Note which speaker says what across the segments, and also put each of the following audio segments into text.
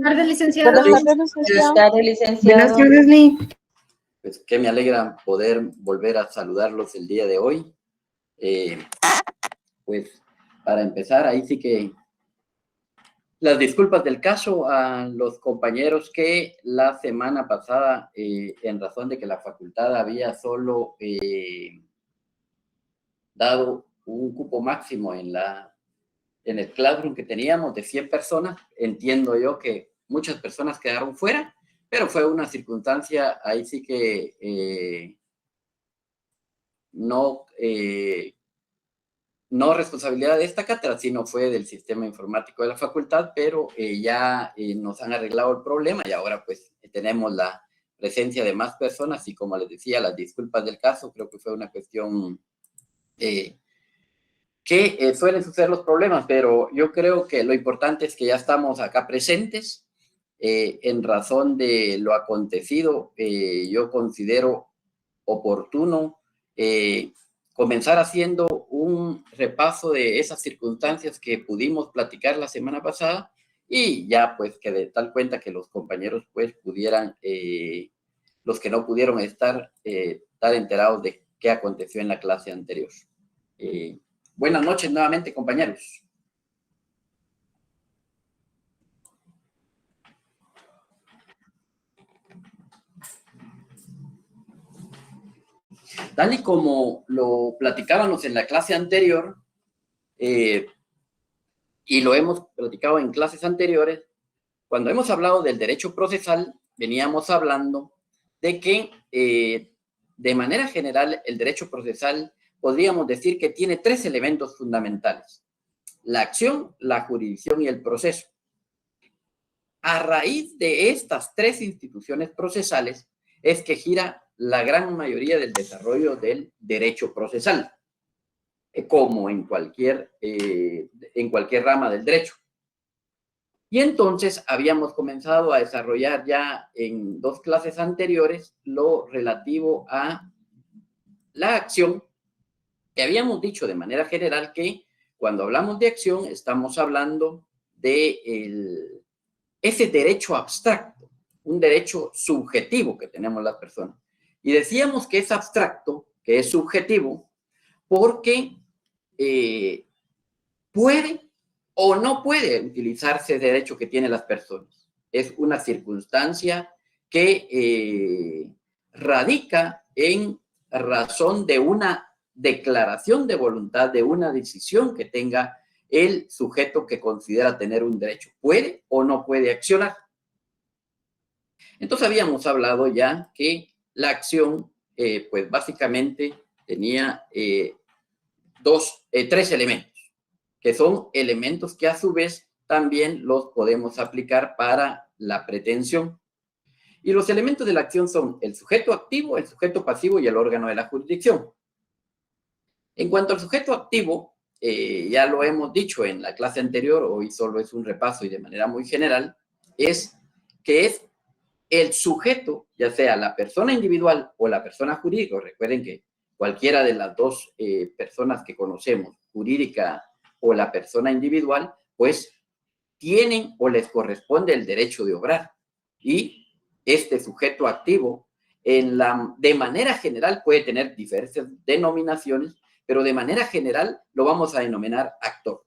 Speaker 1: tardes, licenciado.
Speaker 2: Buenas tardes, licenciado.
Speaker 3: Buenas tardes, licenciado.
Speaker 1: Buenas tardes, Lee.
Speaker 4: Pues que me alegra poder volver a saludarlos el día de hoy. Pues para empezar, ahí sí que las disculpas del caso a los compañeros que la semana pasada, en razón de que la facultad había solo dado un cupo máximo en el classroom que teníamos de 100 personas, entiendo yo que muchas personas quedaron fuera, pero fue una circunstancia ahí sí que no responsabilidad de esta cátedra, sino fue del sistema informático de la facultad, pero ya nos han arreglado el problema y ahora pues tenemos la presencia de más personas y como les decía, las disculpas del caso, creo que fue una cuestión que suelen suceder los problemas, pero yo creo que lo importante es que ya estamos acá presentes. En razón de lo acontecido, yo considero oportuno comenzar haciendo un repaso de esas circunstancias que pudimos platicar la semana pasada y ya pues que de tal cuenta que los compañeros pues pudieran, los que no pudieron estar enterados de qué aconteció en la clase anterior. Buenas noches nuevamente, compañeros. Tal y como lo platicábamos en la clase anterior, y lo hemos platicado en clases anteriores, cuando hemos hablado del derecho procesal, veníamos hablando de que de manera general el derecho procesal podríamos decir que tiene tres elementos fundamentales: la acción, la jurisdicción y el proceso. A raíz de estas tres instituciones procesales es que gira la gran mayoría del desarrollo del derecho procesal, como en cualquier rama del derecho. Y entonces habíamos comenzado a desarrollar ya en dos clases anteriores lo relativo a la acción, que habíamos dicho de manera general que cuando hablamos de acción estamos hablando de ese derecho abstracto, un derecho subjetivo que tenemos las personas. Y decíamos que es abstracto, que es subjetivo, porque puede o no puede utilizarse el derecho que tienen las personas. Es una circunstancia que radica en razón de una declaración de voluntad, de una decisión que tenga el sujeto que considera tener un derecho. ¿Puede o no puede accionar? Entonces habíamos hablado ya que la acción, pues básicamente tenía tres elementos, que son elementos que a su vez también los podemos aplicar para la pretensión. Y los elementos de la acción son el sujeto activo, el sujeto pasivo y el órgano de la jurisdicción. En cuanto al sujeto activo, ya lo hemos dicho en la clase anterior, hoy solo es un repaso y de manera muy general, es que es el sujeto, ya sea la persona individual o la persona jurídica. Recuerden que cualquiera de las dos personas que conocemos, jurídica o la persona individual, pues tienen o les corresponde el derecho de obrar. Y este sujeto activo, de manera general, puede tener diversas denominaciones, pero de manera general lo vamos a denominar actor.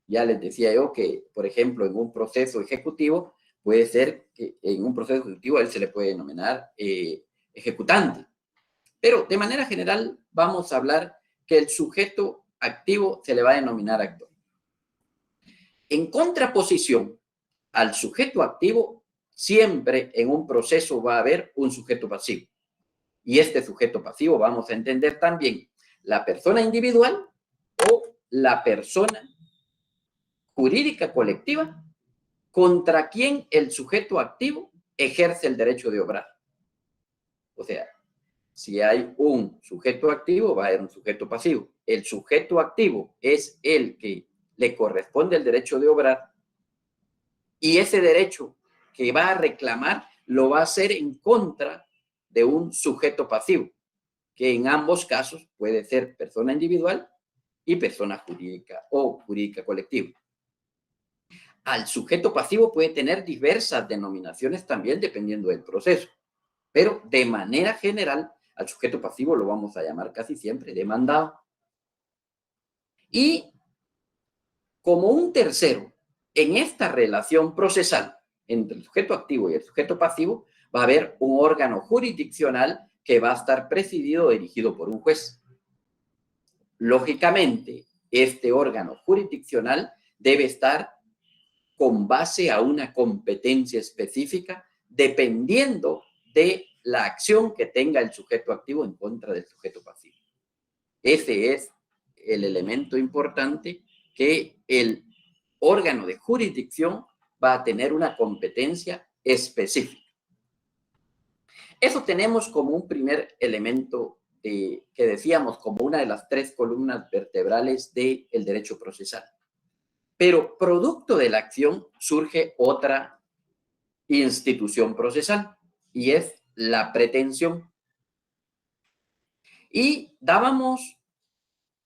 Speaker 4: Ya les decía yo que, por ejemplo, en un proceso ejecutivo, puede ser que en un proceso ejecutivo a él se le puede denominar ejecutante. Pero de manera general vamos a hablar que el sujeto activo se le va a denominar actor. En contraposición al sujeto activo, siempre en un proceso va a haber un sujeto pasivo. Y este sujeto pasivo vamos a entender también la persona individual o la persona jurídica colectiva contra quien el sujeto activo ejerce el derecho de obrar. O sea, si hay un sujeto activo, va a haber un sujeto pasivo. El sujeto activo es el que le corresponde el derecho de obrar y ese derecho que va a reclamar lo va a hacer en contra de un sujeto pasivo, que en ambos casos puede ser persona individual y persona jurídica o jurídica colectiva. Al sujeto pasivo puede tener diversas denominaciones también dependiendo del proceso, pero de manera general al sujeto pasivo lo vamos a llamar casi siempre demandado. Y como un tercero, en esta relación procesal entre el sujeto activo y el sujeto pasivo, va a haber un órgano jurisdiccional que va a estar presidido o dirigido por un juez. Lógicamente, este órgano jurisdiccional debe estar con base a una competencia específica, dependiendo de la acción que tenga el sujeto activo en contra del sujeto pasivo. Ese es el elemento importante, que el órgano de jurisdicción va a tener una competencia específica. Eso tenemos como un primer elemento que decíamos como una de las tres columnas vertebrales del derecho procesal. Pero producto de la acción surge otra institución procesal y es la pretensión. Y dábamos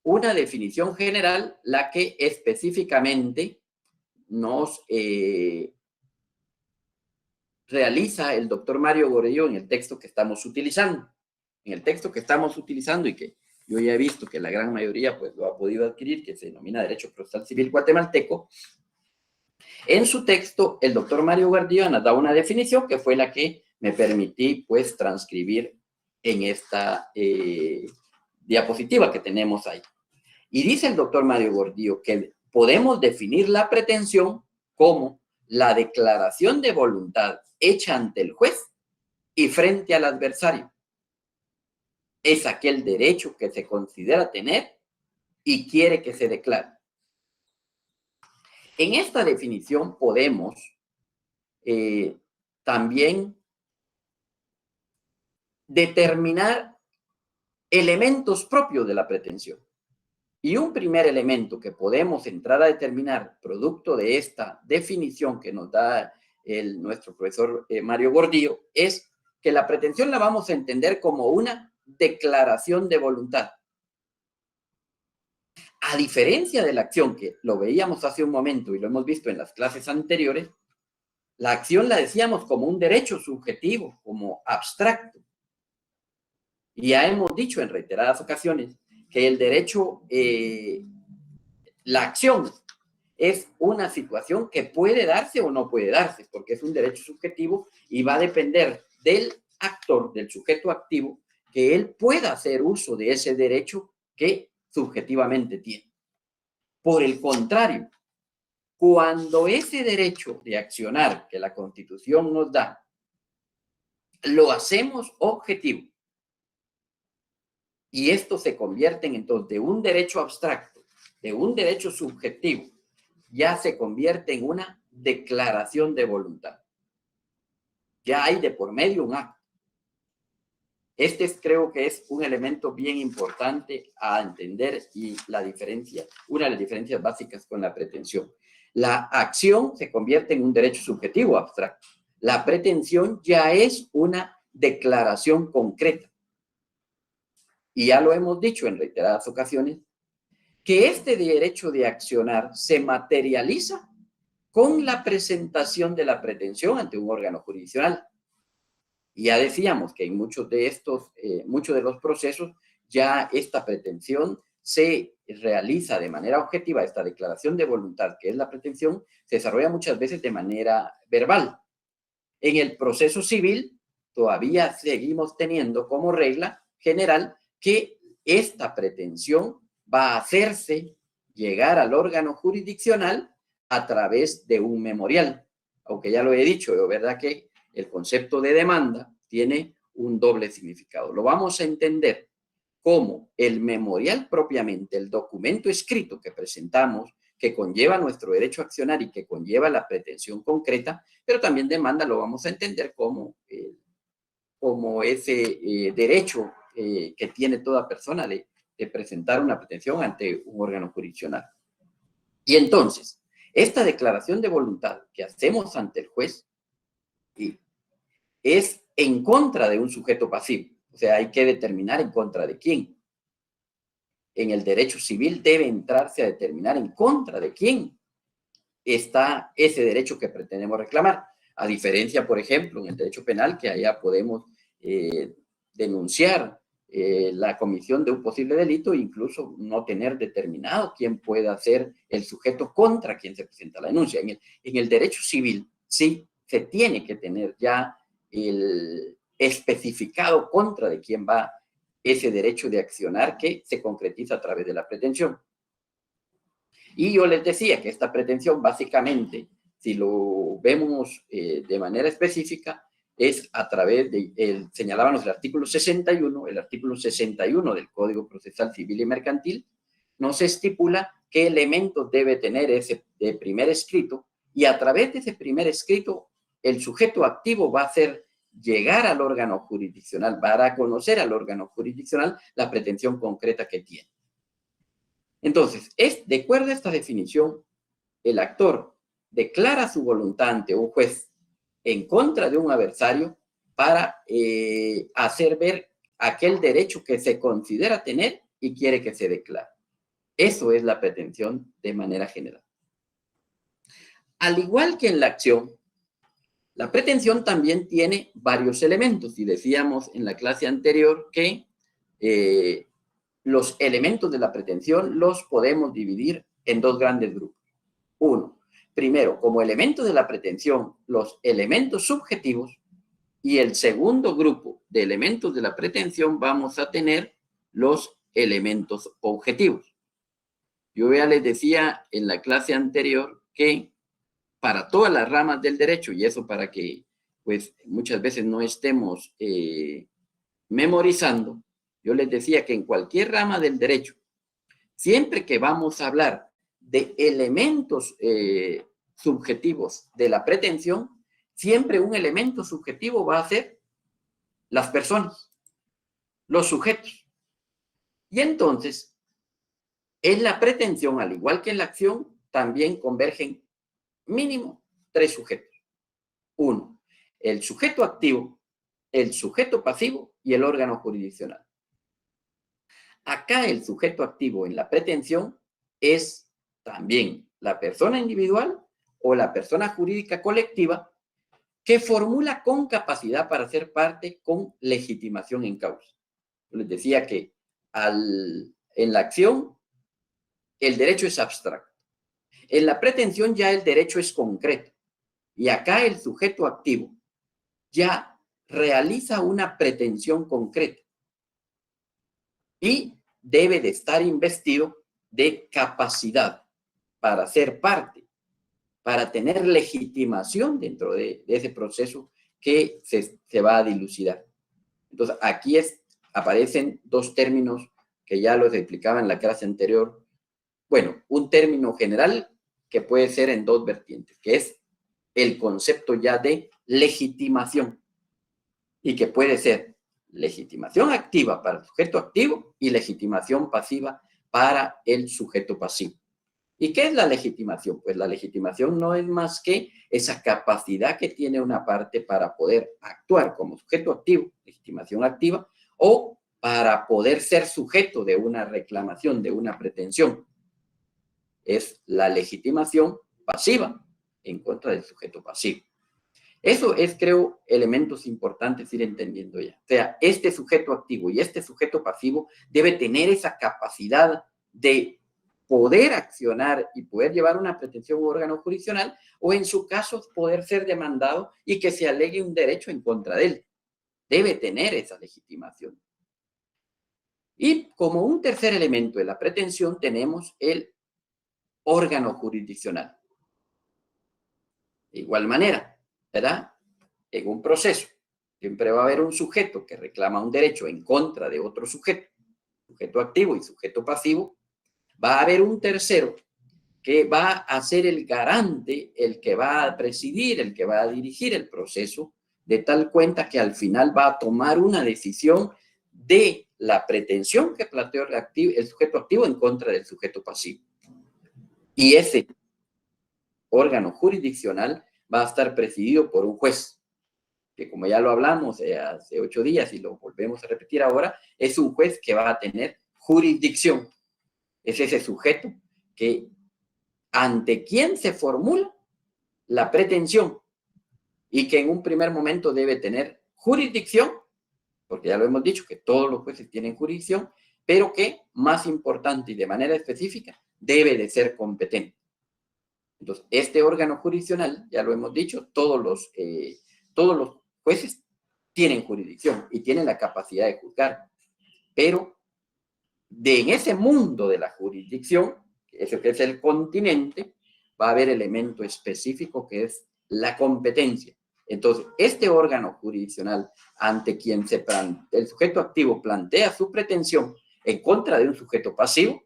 Speaker 4: una definición general, la que específicamente nos realiza el doctor Mario Gordillo en el texto que estamos utilizando. En el texto que estamos utilizando y que yo ya he visto que la gran mayoría pues lo ha podido adquirir, que se denomina Derecho Procesal Civil Guatemalteco, en su texto el doctor Mario Gordillo nos da una definición que fue la que me permití pues transcribir en esta diapositiva que tenemos ahí. Y dice el doctor Mario Gordillo que podemos definir la pretensión como la declaración de voluntad hecha ante el juez y frente al adversario. Es aquel derecho que se considera tener y quiere que se declare. En esta definición podemos también determinar elementos propios de la pretensión. Y un primer elemento que podemos entrar a determinar producto de esta definición que nos da nuestro profesor Mario Gordillo es que la pretensión la vamos a entender como una declaración de voluntad. A diferencia de la acción, que lo veíamos hace un momento y lo hemos visto en las clases anteriores, la acción la decíamos como un derecho subjetivo, como abstracto. Y ya hemos dicho en reiteradas ocasiones que el derecho, la acción es una situación que puede darse o no puede darse, porque es un derecho subjetivo y va a depender del actor, del sujeto activo, que él pueda hacer uso de ese derecho que subjetivamente tiene. Por el contrario, cuando ese derecho de accionar que la Constitución nos da, lo hacemos objetivo, y esto se convierte en entonces de un derecho abstracto, de un derecho subjetivo, ya se convierte en una declaración de voluntad. Ya hay de por medio un acto. Creo que es un elemento bien importante a entender y la diferencia, una de las diferencias básicas con la pretensión. La acción se convierte en un derecho subjetivo abstracto. La pretensión ya es una declaración concreta. Y ya lo hemos dicho en reiteradas ocasiones, que este derecho de accionar se materializa con la presentación de la pretensión ante un órgano jurisdiccional. Y ya decíamos que en muchos de los procesos ya esta pretensión se realiza de manera objetiva, esta declaración de voluntad, que es la pretensión, se desarrolla muchas veces de manera verbal. En el proceso civil todavía seguimos teniendo como regla general que esta pretensión va a hacerse llegar al órgano jurisdiccional a través de un memorial. Aunque ya lo he dicho, ¿verdad? Que el concepto de demanda tiene un doble significado. Lo vamos a entender como el memorial propiamente, el documento escrito que presentamos, que conlleva nuestro derecho a accionar y que conlleva la pretensión concreta, pero también demanda lo vamos a entender como ese derecho que tiene toda persona de presentar una pretensión ante un órgano jurisdiccional. Y entonces, esta declaración de voluntad que hacemos ante el juez es en contra de un sujeto pasivo. O sea, hay que determinar en contra de quién. En el derecho civil debe entrarse a determinar en contra de quién. está ese derecho que pretendemos reclamar. A diferencia, por ejemplo, en el derecho penal, que allá podemos denunciar la comisión de un posible delito e incluso no tener determinado quién pueda ser el sujeto contra quien se presenta la denuncia. En el derecho civil sí se tiene que tener ya el especificado contra de quién va ese derecho de accionar que se concretiza a través de la pretensión. Y yo les decía que esta pretensión básicamente, si lo vemos de manera específica, es a través de, señalábamos el artículo 61 del Código Procesal Civil y Mercantil, nos estipula qué elementos debe tener ese primer escrito, y a través de ese primer escrito, el sujeto activo va a hacer llegar al órgano jurisdiccional, va a conocer al órgano jurisdiccional la pretensión concreta que tiene. Entonces, de acuerdo a esta definición, el actor declara su voluntad ante un juez en contra de un adversario para hacer ver aquel derecho que se considera tener y quiere que se declare. Eso es la pretensión de manera general. Al igual que en la acción, la pretensión también tiene varios elementos, y decíamos en la clase anterior que los elementos de la pretensión los podemos dividir en dos grandes grupos. Uno, primero, como elemento de la pretensión, los elementos subjetivos, y el segundo grupo de elementos de la pretensión vamos a tener los elementos objetivos. Yo ya les decía en la clase anterior que para todas las ramas del derecho, y eso para que pues muchas veces no estemos memorizando, yo les decía que en cualquier rama del derecho, siempre que vamos a hablar de elementos subjetivos de la pretensión, siempre un elemento subjetivo va a ser las personas, los sujetos. Y entonces, en la pretensión, al igual que en la acción, también convergen mínimo tres sujetos. Uno, el sujeto activo, el sujeto pasivo y el órgano jurisdiccional. Acá el sujeto activo en la pretensión es también la persona individual o la persona jurídica colectiva que formula con capacidad para ser parte con legitimación en causa. Yo les decía que en la acción el derecho es abstracto. En la pretensión ya el derecho es concreto. Y acá el sujeto activo ya realiza una pretensión concreta y debe de estar investido de capacidad para ser parte, para tener legitimación dentro de ese proceso que se va a dilucidar. Entonces, aquí aparecen dos términos que ya los explicaba en la clase anterior. Bueno, un término general que puede ser en dos vertientes, que es el concepto ya de legitimación, y que puede ser legitimación activa para el sujeto activo y legitimación pasiva para el sujeto pasivo. ¿Y qué es la legitimación? Pues la legitimación no es más que esa capacidad que tiene una parte para poder actuar como sujeto activo, legitimación activa, o para poder ser sujeto de una reclamación, de una pretensión. Es la legitimación pasiva en contra del sujeto pasivo. Eso es, creo, elementos importantes ir entendiendo ya. O sea, este sujeto activo y este sujeto pasivo debe tener esa capacidad de poder accionar y poder llevar una pretensión u órgano jurisdiccional, o en su caso poder ser demandado y que se alegue un derecho en contra de él. Debe tener esa legitimación. Y como un tercer elemento de la pretensión tenemos el órgano jurisdiccional. De igual manera, ¿verdad? En un proceso siempre va a haber un sujeto que reclama un derecho en contra de otro sujeto, sujeto activo y sujeto pasivo. Va a haber un tercero que va a ser el garante, el que va a presidir, el que va a dirigir el proceso, de tal cuenta que al final va a tomar una decisión de la pretensión que planteó el sujeto activo en contra del sujeto pasivo. Y ese órgano jurisdiccional va a estar presidido por un juez, que como ya lo hablamos hace 8 días y lo volvemos a repetir ahora, es un juez que va a tener jurisdicción. Es ese sujeto que ante quien se formula la pretensión y que en un primer momento debe tener jurisdicción, porque ya lo hemos dicho que todos los jueces tienen jurisdicción, pero que, más importante y de manera específica, debe de ser competente. Entonces, este órgano jurisdiccional, ya lo hemos dicho, todos los jueces tienen jurisdicción y tienen la capacidad de juzgar, pero en ese mundo de la jurisdicción, eso que es el continente, va a haber elemento específico que es la competencia. Entonces, este órgano jurisdiccional ante quien el sujeto activo plantea su pretensión en contra de un sujeto pasivo,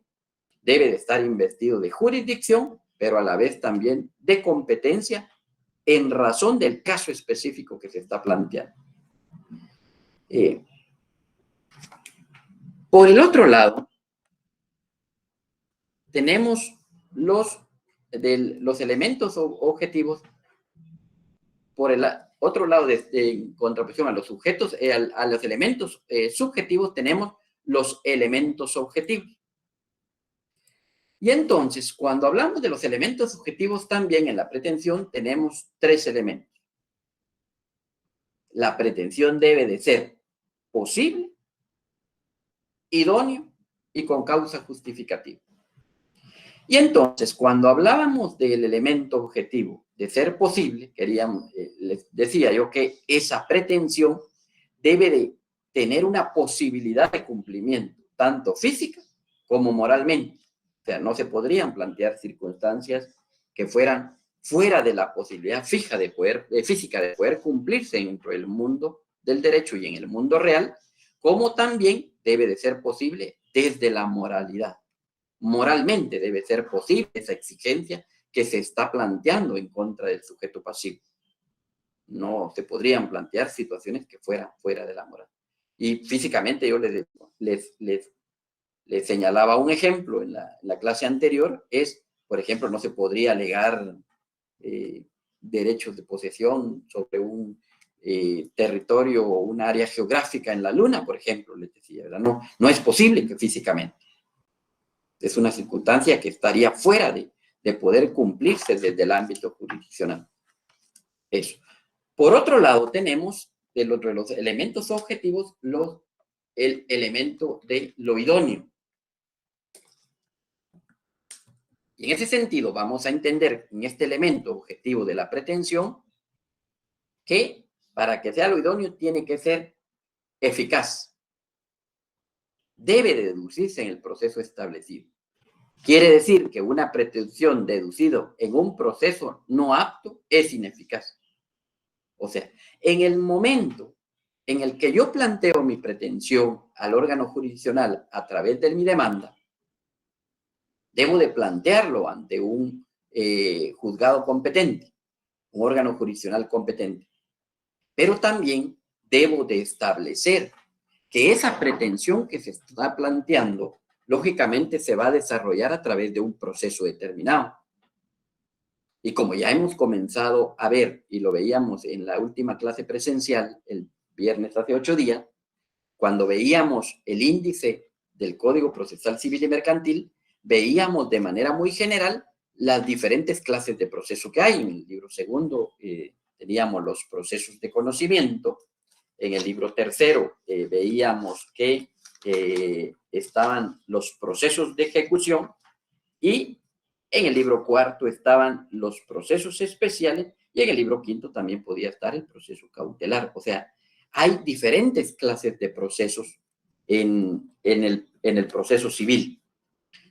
Speaker 4: debe de estar investido de jurisdicción, pero a la vez también de competencia en razón del caso específico que se está planteando. Por el otro lado, tenemos los elementos objetivos. Por el otro lado, en contraposición a los sujetos, a los elementos subjetivos, tenemos los elementos objetivos. Y entonces, cuando hablamos de los elementos subjetivos, también en la pretensión tenemos tres elementos. La pretensión debe de ser posible, idóneo y con causa justificativa. Y entonces, cuando hablábamos del elemento objetivo de ser posible, les decía yo que esa pretensión debe de tener una posibilidad de cumplimiento, tanto física como moralmente. O sea, no se podrían plantear circunstancias que fueran fuera de la posibilidad física de poder cumplirse dentro del mundo del derecho y en el mundo real, como también debe de ser posible desde la moralidad. Moralmente debe ser posible esa exigencia que se está planteando en contra del sujeto pasivo. No se podrían plantear situaciones que fueran fuera de la moral. Y físicamente yo les señalaba un ejemplo en la clase anterior, por ejemplo, no se podría alegar derechos de posesión sobre un territorio o un área geográfica en la Luna, por ejemplo, les decía, ¿verdad? No es posible que físicamente. Es una circunstancia que estaría fuera de poder cumplirse desde el ámbito jurisdiccional. Eso. Por otro lado, tenemos de los elementos objetivos el elemento de lo idóneo. Y en ese sentido, vamos a entender en este elemento objetivo de la pretensión que para que sea lo idóneo tiene que ser eficaz. Debe deducirse en el proceso establecido. Quiere decir que una pretensión deducida en un proceso no apto es ineficaz. O sea, en el momento en el que yo planteo mi pretensión al órgano jurisdiccional a través de mi demanda, debo de plantearlo ante un juzgado competente, un órgano jurisdiccional competente. Pero también debo de establecer que esa pretensión que se está planteando lógicamente se va a desarrollar a través de un proceso determinado. Y como ya hemos comenzado a ver, y lo veíamos en la última clase presencial, el viernes hace 8 días, cuando veíamos el índice del Código Procesal Civil y Mercantil, veíamos de manera muy general las diferentes clases de proceso que hay. En el libro segundo teníamos los procesos de conocimiento. En el libro tercero veíamos que estaban los procesos de ejecución y en el libro cuarto estaban los procesos especiales y en el libro quinto también podía estar el proceso cautelar. O sea, hay diferentes clases de procesos en el proceso civil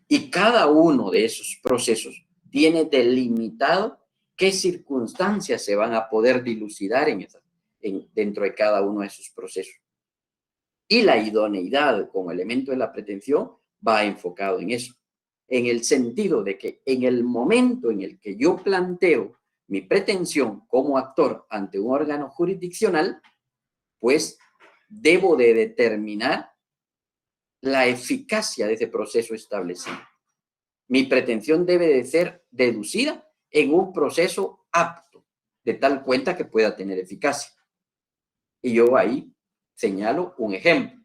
Speaker 4: y cada uno de esos procesos tiene delimitado qué circunstancias se van a poder dilucidar dentro de cada uno de esos procesos. Y la idoneidad como elemento de la pretensión va enfocado en eso, en el sentido de que en el momento en el que yo planteo mi pretensión como actor ante un órgano jurisdiccional, pues debo de determinar la eficacia de ese proceso establecido. Mi pretensión debe de ser deducida en un proceso apto, de tal cuenta que pueda tener eficacia. Y yo ahí señalo un ejemplo.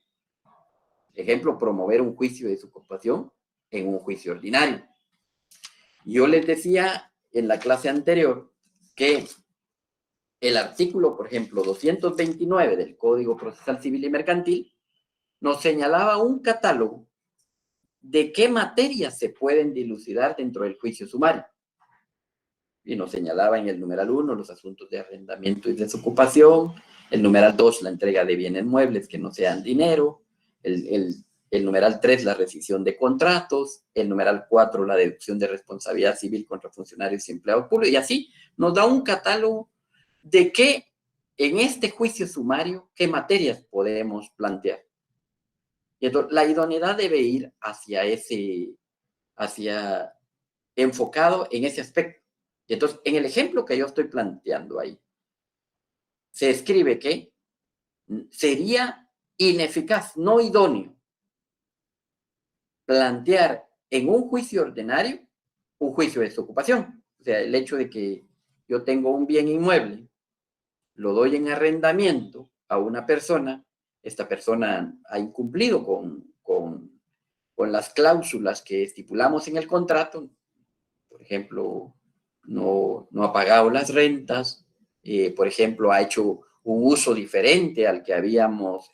Speaker 4: Ejemplo, promover un juicio de desocupación en un juicio ordinario. Yo les decía en la clase anterior que el artículo, por ejemplo, 229 del Código Procesal Civil y Mercantil nos señalaba un catálogo de qué materias se pueden dilucidar dentro del juicio sumario. Y nos señalaba en el numeral 1 los asuntos de arrendamiento y desocupación, el numeral 2 la entrega de bienes muebles que no sean dinero, el numeral 3 la rescisión de contratos, el numeral 4 la deducción de responsabilidad civil contra funcionarios y empleados públicos, y así nos da un catálogo de qué en este juicio sumario, qué materias podemos plantear. Y entonces, la idoneidad debe ir hacia enfocado en ese aspecto. Y entonces, en el ejemplo que yo estoy planteando ahí, se escribe que sería ineficaz, no idóneo, plantear en un juicio ordinario un juicio de desocupación. O sea, el hecho de que yo tengo un bien inmueble, lo doy en arrendamiento a una persona, esta persona ha incumplido con las cláusulas que estipulamos en el contrato, por ejemplo, no ha pagado las rentas, por ejemplo, ha hecho un uso diferente al que habíamos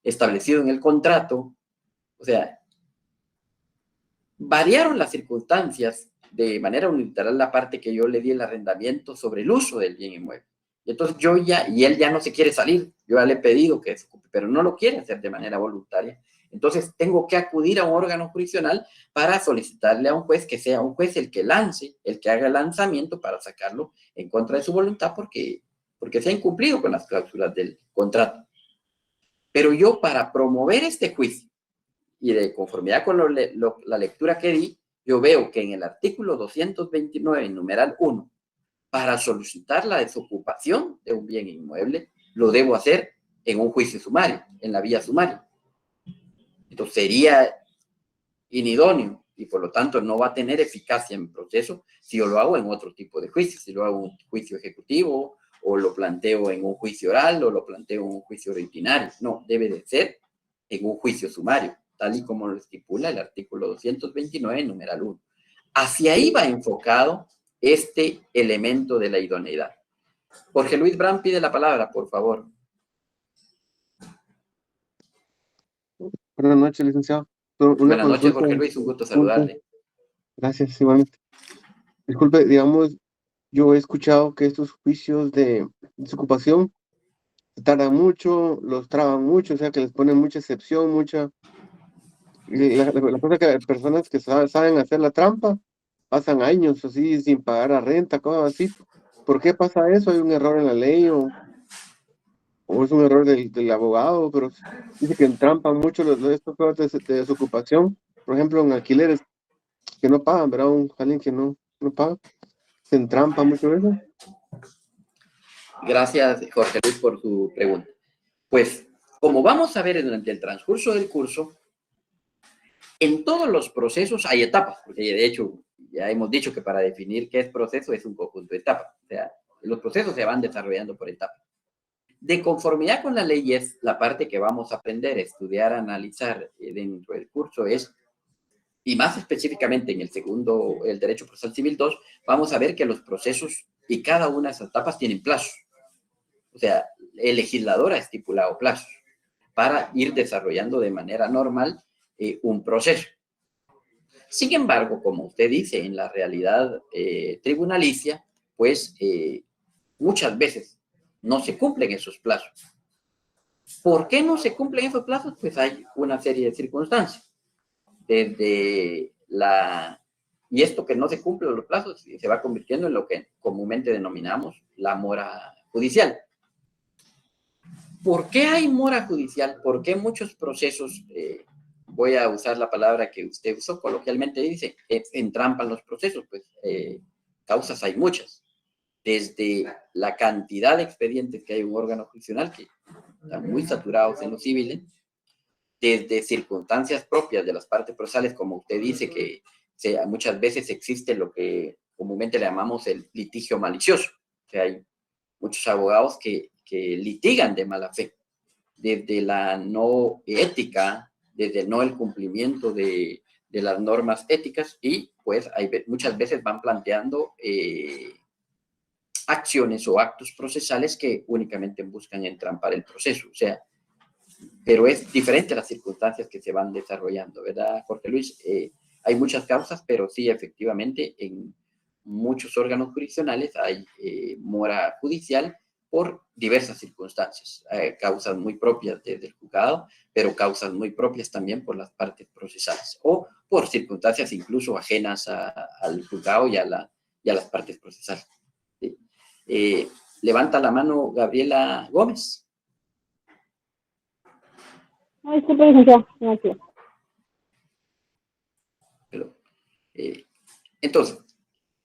Speaker 4: establecido en el contrato. O sea, variaron las circunstancias de manera unilateral la parte que yo le di el arrendamiento sobre el uso del bien inmueble. Y entonces y él ya no se quiere salir, yo ya le he pedido que se ocupe, pero no lo quiere hacer de manera voluntaria. Entonces tengo que acudir a un órgano jurisdiccional para solicitarle a un juez que sea un juez el que lance, el que haga el lanzamiento para sacarlo en contra de su voluntad porque se ha incumplido con las cláusulas del contrato. Pero yo, para promover este juicio y de conformidad con la lectura que di, yo veo que en el artículo 229, numeral 1, para solicitar la desocupación de un bien inmueble, lo debo hacer en un juicio sumario, en la vía sumaria. Entonces sería inidóneo y por lo tanto no va a tener eficacia en proceso si yo lo hago en otro tipo de juicio, si lo hago en un juicio ejecutivo o lo planteo en un juicio oral o lo planteo en un juicio ordinario. No, debe de ser en un juicio sumario, tal y como lo estipula el artículo 229, numeral 1. Hacia ahí va enfocado este elemento de la idoneidad. Jorge Luis Bram pide la palabra, por favor.
Speaker 1: Buenas noches, licenciado. Una
Speaker 4: Buenas noches,
Speaker 1: consulta.
Speaker 4: Jorge Luis, un gusto saludarle.
Speaker 1: Gracias, igualmente. Disculpe, digamos, yo he escuchado que estos juicios de desocupación tardan mucho, los traban mucho, o sea, que les ponen mucha excepción, la cosa que personas que saben hacer la trampa pasan años así sin pagar la renta, cosas así. ¿Por qué pasa eso? ¿Hay un error en la ley o es un error del abogado? Pero dice que entrampan mucho estos juegos de desocupación, por ejemplo, en alquileres que no pagan, ¿verdad? Alguien que no paga, se entrampa mucho eso.
Speaker 4: Gracias, Jorge Luis, por su pregunta. Pues, como vamos a ver durante el transcurso del curso, en todos los procesos hay etapas, porque de hecho ya hemos dicho que para definir qué es proceso es un conjunto de etapas. O sea, los procesos se van desarrollando por etapas. De conformidad con la ley es la parte que vamos a aprender, estudiar, analizar dentro del curso es, y más específicamente en el segundo, el Derecho Procesal Civil 2, vamos a ver que los procesos y cada una de esas etapas tienen plazos. O sea, el legislador ha estipulado plazos para ir desarrollando de manera normal un proceso. Sin embargo, como usted dice, en la realidad tribunalicia, pues muchas veces no se cumplen esos plazos. ¿Por qué no se cumplen esos plazos? Pues hay una serie de circunstancias. Y esto que no se cumplen los plazos se va convirtiendo en lo que comúnmente denominamos la mora judicial. ¿Por qué hay mora judicial? ¿Por qué muchos procesos, voy a usar la palabra que usted usó coloquialmente, dice, entrampan los procesos? Pues causas hay muchas. Desde la cantidad de expedientes que hay en un órgano jurisdiccional, que están muy saturados en los civiles, desde circunstancias propias de las partes procesales, como usted dice, que muchas veces existe lo que comúnmente le llamamos el litigio malicioso. O sea, hay muchos abogados que litigan de mala fe, desde la no ética, desde no el cumplimiento de de las normas éticas y pues muchas veces van planteando acciones o actos procesales que únicamente buscan entrampar el proceso, o sea, pero es diferente las circunstancias que se van desarrollando, ¿verdad, Jorge Luis? Hay muchas causas, pero sí, efectivamente, en muchos órganos jurisdiccionales hay mora judicial por diversas circunstancias, causas muy propias del juzgado, pero causas muy propias también por las partes procesales, o por circunstancias incluso ajenas al juzgado y a las partes procesales. ¿Sí? Levanta la mano Gabriela Gómez. Entonces,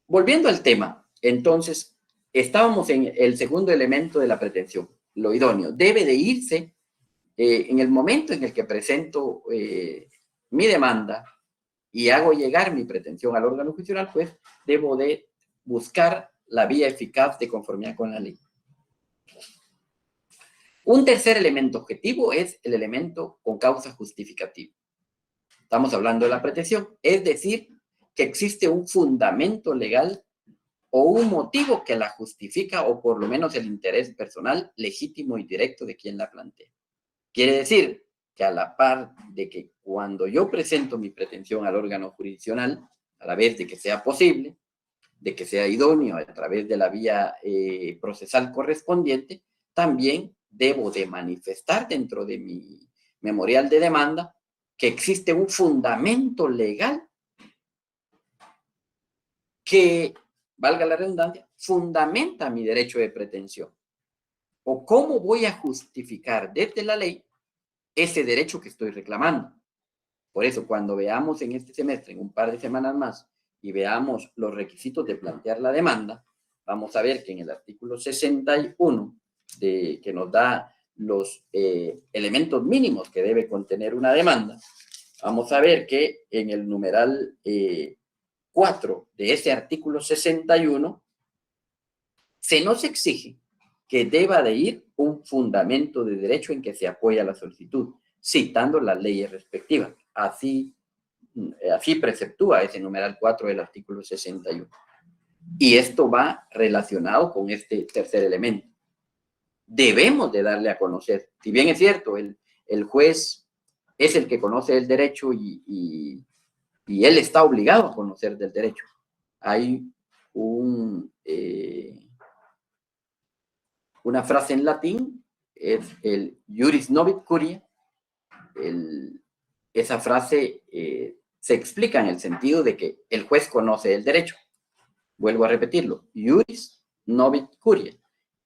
Speaker 4: volviendo al tema, entonces, estábamos en el segundo elemento de la pretensión, lo idóneo. Debe de irse en el momento en el que presento mi demanda y hago llegar mi pretensión al órgano jurisdiccional, pues debo de buscar la vía eficaz de conformidad con la ley. Un tercer elemento objetivo es el elemento con causa justificativa. Estamos hablando de la pretensión, es decir, que existe un fundamento legal o un motivo que la justifica o por lo menos el interés personal legítimo y directo de quien la plantea. Quiere decir que a la par de que cuando yo presento mi pretensión al órgano jurisdiccional, a la vez de que sea posible, de que sea idóneo a través de la vía procesal correspondiente, también debo de manifestar dentro de mi memorial de demanda que existe un fundamento legal que, valga la redundancia, fundamenta mi derecho de pretensión. O cómo voy a justificar desde la ley ese derecho que estoy reclamando. Por eso, cuando veamos en este semestre, en un par de semanas más, y veamos los requisitos de plantear la demanda, vamos a ver que en el artículo 61, que nos da los elementos mínimos que debe contener una demanda, vamos a ver que en el numeral 4 de ese artículo 61, se nos exige que deba de ir un fundamento de derecho en que se apoya la solicitud, citando las leyes respectivas. Así preceptúa ese numeral 4 del artículo 61. Y esto va relacionado con este tercer elemento. Debemos de darle a conocer, si bien es cierto, el juez es el que conoce el derecho y él está obligado a conocer del derecho. Hay una frase en latín, es el juris novit curia. Esa frase se explica en el sentido de que el juez conoce el derecho. Vuelvo a repetirlo, juris novit curia.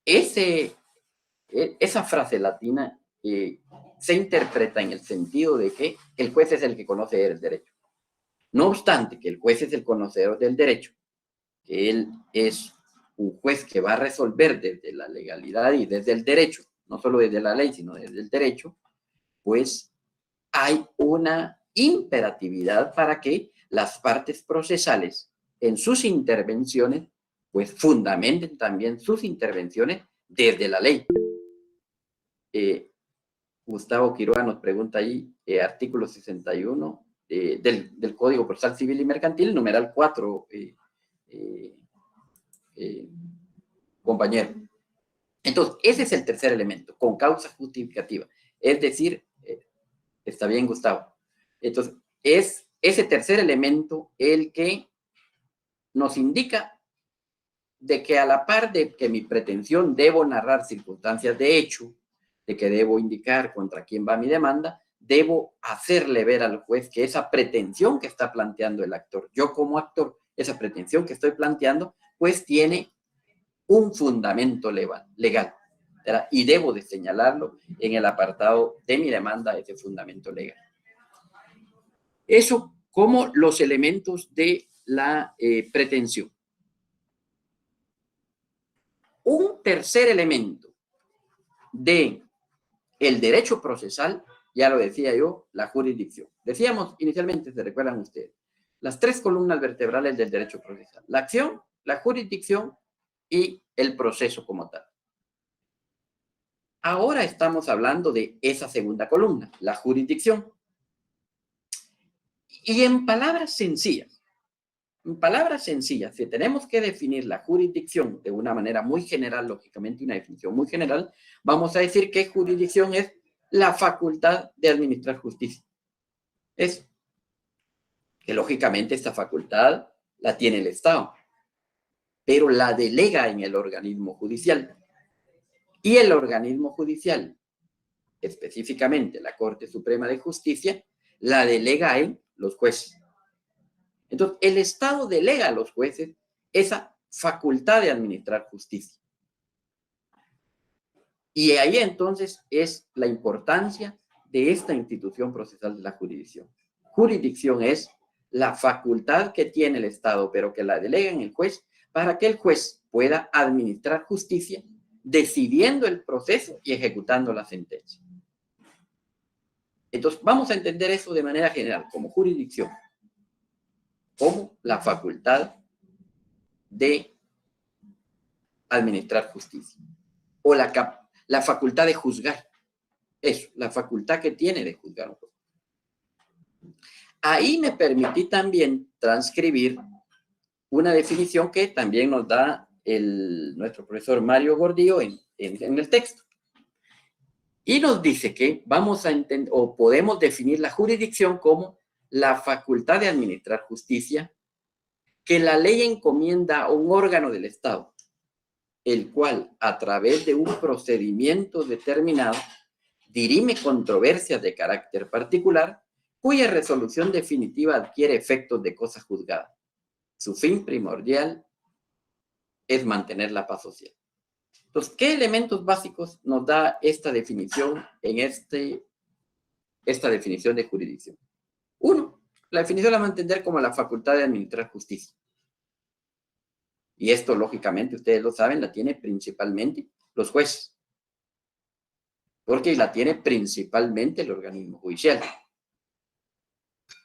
Speaker 4: Esa frase latina se interpreta en el sentido de que el juez es el que conoce el derecho. No obstante que el juez es el conocedor del derecho, que él es un juez que va a resolver desde la legalidad y desde el derecho, no solo desde la ley, sino desde el derecho, pues hay una imperatividad para que las partes procesales en sus intervenciones, pues fundamenten también sus intervenciones desde la ley. Gustavo Quiroga nos pregunta ahí, artículo 61 del Código Procesal Civil y Mercantil, numeral 4, compañero. Entonces, ese es el tercer elemento, con causa justificativa. Es decir, está bien, Gustavo. Entonces, es ese tercer elemento el que nos indica de que a la par de que mi pretensión debo narrar circunstancias de hecho, de que debo indicar contra quién va mi demanda, debo hacerle ver al juez que esa pretensión que está planteando el actor, yo como actor, esa pretensión que estoy planteando, pues tiene un fundamento legal, ¿verdad? Y debo de señalarlo en el apartado de mi demanda, ese fundamento legal. Eso como los elementos de la pretensión. Un tercer elemento de el derecho procesal, ya lo decía yo, la jurisdicción. Decíamos inicialmente, se recuerdan ustedes, las tres columnas vertebrales del derecho procesal: la acción, la jurisdicción y el proceso como tal. Ahora estamos hablando de esa segunda columna, la jurisdicción. Y en palabras sencillas, si tenemos que definir la jurisdicción de una manera muy general, lógicamente una definición muy general, vamos a decir que jurisdicción es la facultad de administrar justicia. Es que lógicamente esta facultad la tiene el Estado, pero la delega en el organismo judicial. Y el organismo judicial, específicamente la Corte Suprema de Justicia, la delega en los jueces. Entonces, el Estado delega a los jueces esa facultad de administrar justicia. Y ahí entonces es la importancia de esta institución procesal de la jurisdicción. Jurisdicción es la facultad que tiene el Estado, pero que la delega en el juez, para que el juez pueda administrar justicia, decidiendo el proceso y ejecutando la sentencia. Entonces, vamos a entender eso de manera general, como jurisdicción, como la facultad de administrar justicia, o la facultad de juzgar. Eso, la facultad que tiene de juzgar un juez. Ahí me permití también transcribir una definición que también nos da nuestro profesor Mario Gordillo en el texto. Y nos dice que vamos a entender, o podemos definir la jurisdicción como la facultad de administrar justicia que la ley encomienda a un órgano del Estado, el cual, a través de un procedimiento determinado, dirime controversias de carácter particular, cuya resolución definitiva adquiere efectos de cosa juzgada. Su fin primordial es mantener la paz social. Entonces, ¿qué elementos básicos nos da esta definición en esta definición de jurisdicción? Uno, la definición la vamos a entender como la facultad de administrar justicia. Y esto, lógicamente, ustedes lo saben, la tiene principalmente los jueces. Porque la tiene principalmente el organismo judicial.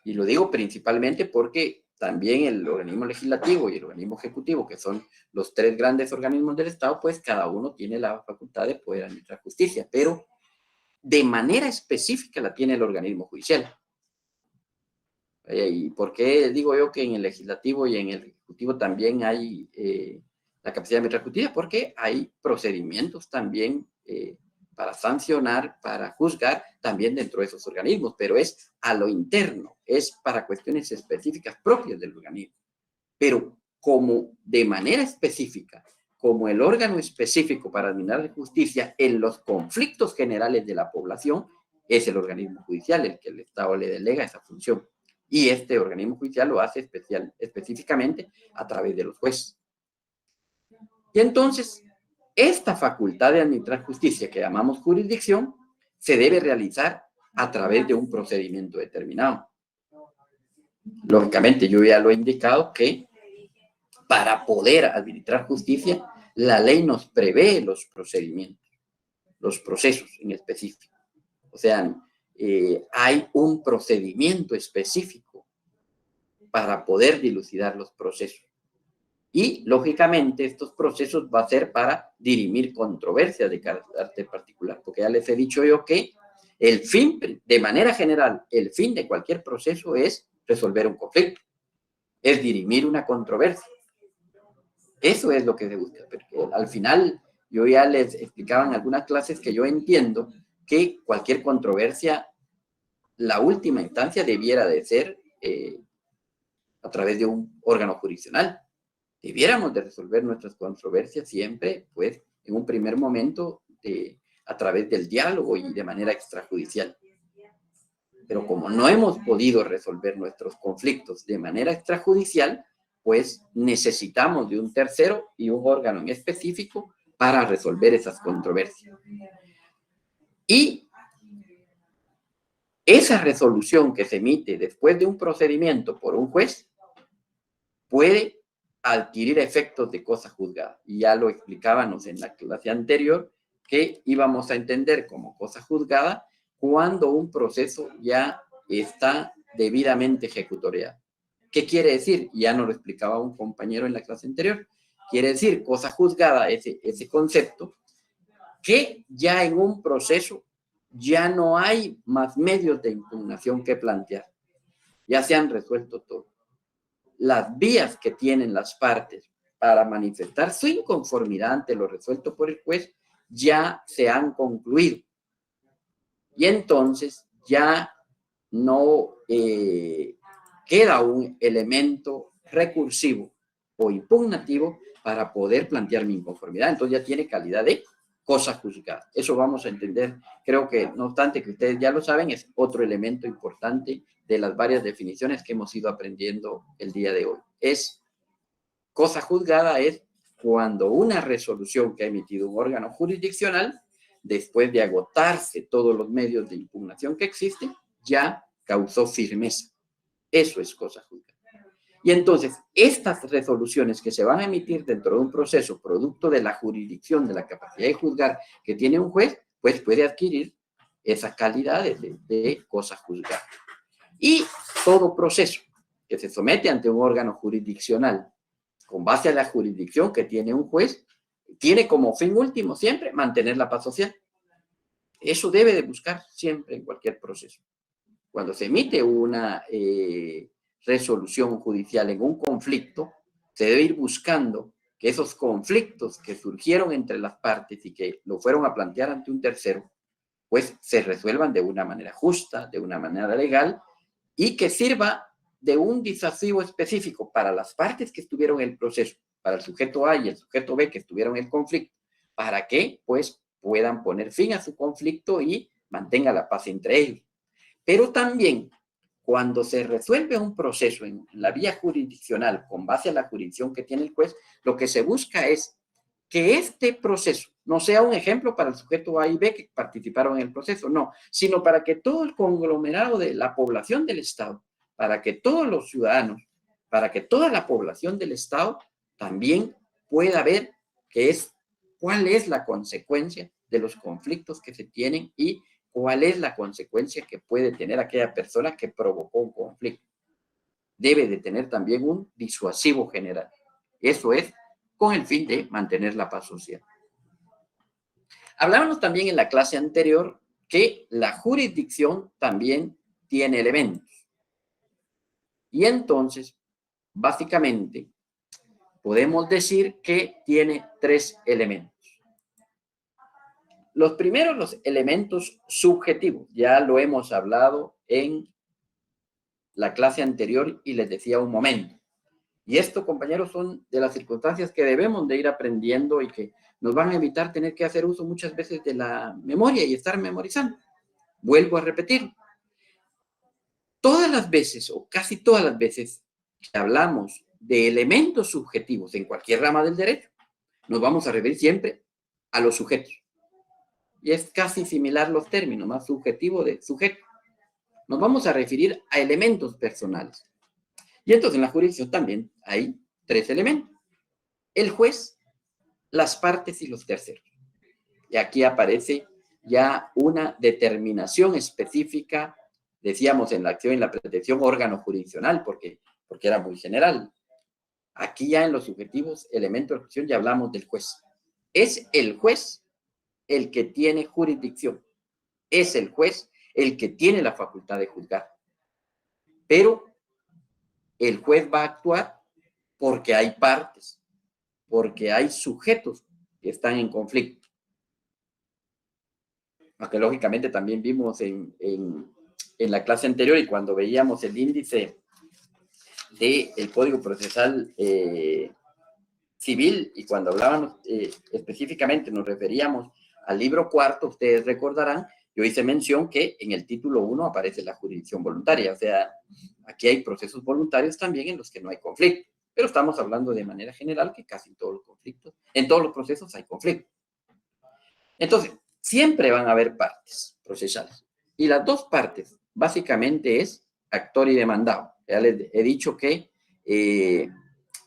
Speaker 4: Y lo digo principalmente porque también el organismo legislativo y el organismo ejecutivo, que son los tres grandes organismos del Estado, pues cada uno tiene la facultad de poder administrar justicia, pero de manera específica la tiene el organismo judicial. ¿Y por qué digo yo que en el legislativo y en el ejecutivo también hay la capacidad de administrar justicia? Porque hay procedimientos también para sancionar, para juzgar, también dentro de esos organismos, pero es a lo interno, es para cuestiones específicas propias del organismo. Pero como de manera específica, como el órgano específico para administrar justicia en los conflictos generales de la población, es el organismo judicial el que el Estado le delega esa función. Y este organismo judicial lo hace específicamente a través de los jueces. Y entonces, esta facultad de administrar justicia, que llamamos jurisdicción, se debe realizar a través de un procedimiento determinado. Lógicamente, yo ya lo he indicado que para poder administrar justicia, la ley nos prevé los procedimientos, los procesos en específico. O sea, hay un procedimiento específico para poder dilucidar los procesos. Y, lógicamente, estos procesos va a ser para dirimir controversias de carácter particular, porque ya les he dicho yo que el fin, de manera general, el fin de cualquier proceso es resolver un conflicto, es dirimir una controversia. Eso es lo que se busca, porque al final yo ya les explicaba en algunas clases que yo entiendo que cualquier controversia, la última instancia debiera de ser a través de un órgano jurisdiccional. Debiéramos de resolver nuestras controversias siempre, pues, en un primer momento, a través del diálogo y de manera extrajudicial. Pero como no hemos podido resolver nuestros conflictos de manera extrajudicial, pues necesitamos de un tercero y un órgano en específico para resolver esas controversias. Y esa resolución que se emite después de un procedimiento por un juez puede adquirir efectos de cosa juzgada. Y ya lo explicábamos en la clase anterior, que íbamos a entender como cosa juzgada cuando un proceso ya está debidamente ejecutoriado. ¿Qué quiere decir? Ya nos lo explicaba un compañero en la clase anterior. Quiere decir, cosa juzgada, ese concepto, que ya en un proceso ya no hay más medios de impugnación que plantear. Ya se han resuelto todo. Las vías que tienen las partes para manifestar su inconformidad ante lo resuelto por el juez ya se han concluido. Y entonces ya no queda un elemento recursivo o impugnativo para poder plantear mi inconformidad. Entonces ya tiene calidad de cosa juzgada. Eso vamos a entender. Creo que, no obstante que ustedes ya lo saben, es otro elemento importante de las varias definiciones que hemos ido aprendiendo el día de hoy. Cosa juzgada es cuando una resolución que ha emitido un órgano jurisdiccional, después de agotarse todos los medios de impugnación que existen, ya causó firmeza. Eso es cosa juzgada. Y entonces, estas resoluciones que se van a emitir dentro de un proceso producto de la jurisdicción, de la capacidad de juzgar que tiene un juez, pues puede adquirir esa calidad de cosa juzgada. Y todo proceso que se somete ante un órgano jurisdiccional con base a la jurisdicción que tiene un juez, tiene como fin último siempre mantener la paz social. Eso debe de buscar siempre en cualquier proceso. Cuando se emite una resolución judicial en un conflicto, se debe ir buscando que esos conflictos que surgieron entre las partes y que lo fueron a plantear ante un tercero, pues se resuelvan de una manera justa, de una manera legal, y que sirva de un disuasivo específico para las partes que estuvieron en el proceso, para el sujeto A y el sujeto B que estuvieron en el conflicto, para que pues puedan poner fin a su conflicto y mantenga la paz entre ellos. Pero también cuando se resuelve un proceso en la vía jurisdiccional con base a la jurisdicción que tiene el juez, lo que se busca es que este proceso no sea un ejemplo para el sujeto A y B que participaron en el proceso, no, sino para que todo el conglomerado de la población del Estado, para que todos los ciudadanos, para que toda la población del Estado también pueda ver cuál es la consecuencia de los conflictos que se tienen y cuál es la consecuencia que puede tener aquella persona que provocó un conflicto. Debe de tener también un disuasivo general. Eso es con el fin de mantener la paz social. Hablábamos también en la clase anterior que la jurisdicción también tiene elementos. Y entonces, básicamente, podemos decir que tiene 3 elementos. Los primeros, los elementos subjetivos. Ya lo hemos hablado en la clase anterior y les decía un momento. Y esto, compañeros, son de las circunstancias que debemos de ir aprendiendo y que nos van a evitar tener que hacer uso muchas veces de la memoria y estar memorizando. Vuelvo a repetir. Todas las veces, o casi todas las veces, que hablamos de elementos subjetivos en cualquier rama del derecho, nos vamos a referir siempre a los sujetos. Y es casi similar los términos, más subjetivo de sujeto. Nos vamos a referir a elementos personales. Y entonces en la jurisdicción también hay 3 elementos. El juez, las partes y los terceros. Y aquí aparece ya una determinación específica, decíamos en la acción y la pretensión órgano jurisdiccional, porque era muy general. Aquí ya en los subjetivos, elementos de jurisdicción, ya hablamos del juez. Es el juez el que tiene jurisdicción. Es el juez el que tiene la facultad de juzgar. Pero el juez va a actuar porque hay partes, porque hay sujetos que están en conflicto. Aunque lógicamente también vimos en la clase anterior y cuando veíamos el índice del Código Procesal Civil y cuando hablábamos específicamente nos referíamos al libro 4, ustedes recordarán, yo hice mención que en el título 1 aparece la jurisdicción voluntaria, o sea, aquí hay procesos voluntarios también en los que no hay conflicto, pero estamos hablando de manera general que casi en todos los conflictos, en todos los procesos hay conflicto. Entonces, siempre van a haber partes procesales, y las 2 partes básicamente es actor y demandado. Ya les he dicho que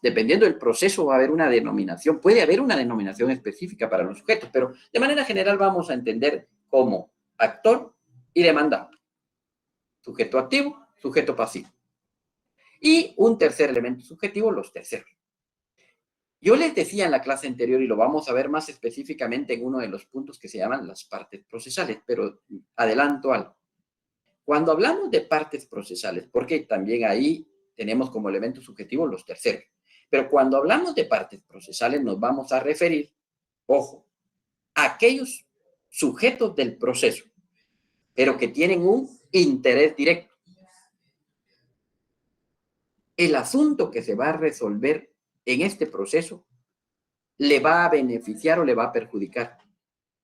Speaker 4: dependiendo del proceso va a haber una denominación, puede haber una denominación específica para los sujetos, pero de manera general vamos a entender como actor y demandado. Sujeto activo, sujeto pasivo. Y un tercer elemento subjetivo, los terceros. Yo les decía en la clase anterior, y lo vamos a ver más específicamente en uno de los puntos que se llaman las partes procesales, pero adelanto algo. Cuando hablamos de partes procesales, porque también ahí tenemos como elemento subjetivo los terceros, pero cuando hablamos de partes procesales nos vamos a referir, ojo, a aquellos sujetos del proceso, pero que tienen un interés directo. El asunto que se va a resolver en este proceso le va a beneficiar o le va a perjudicar,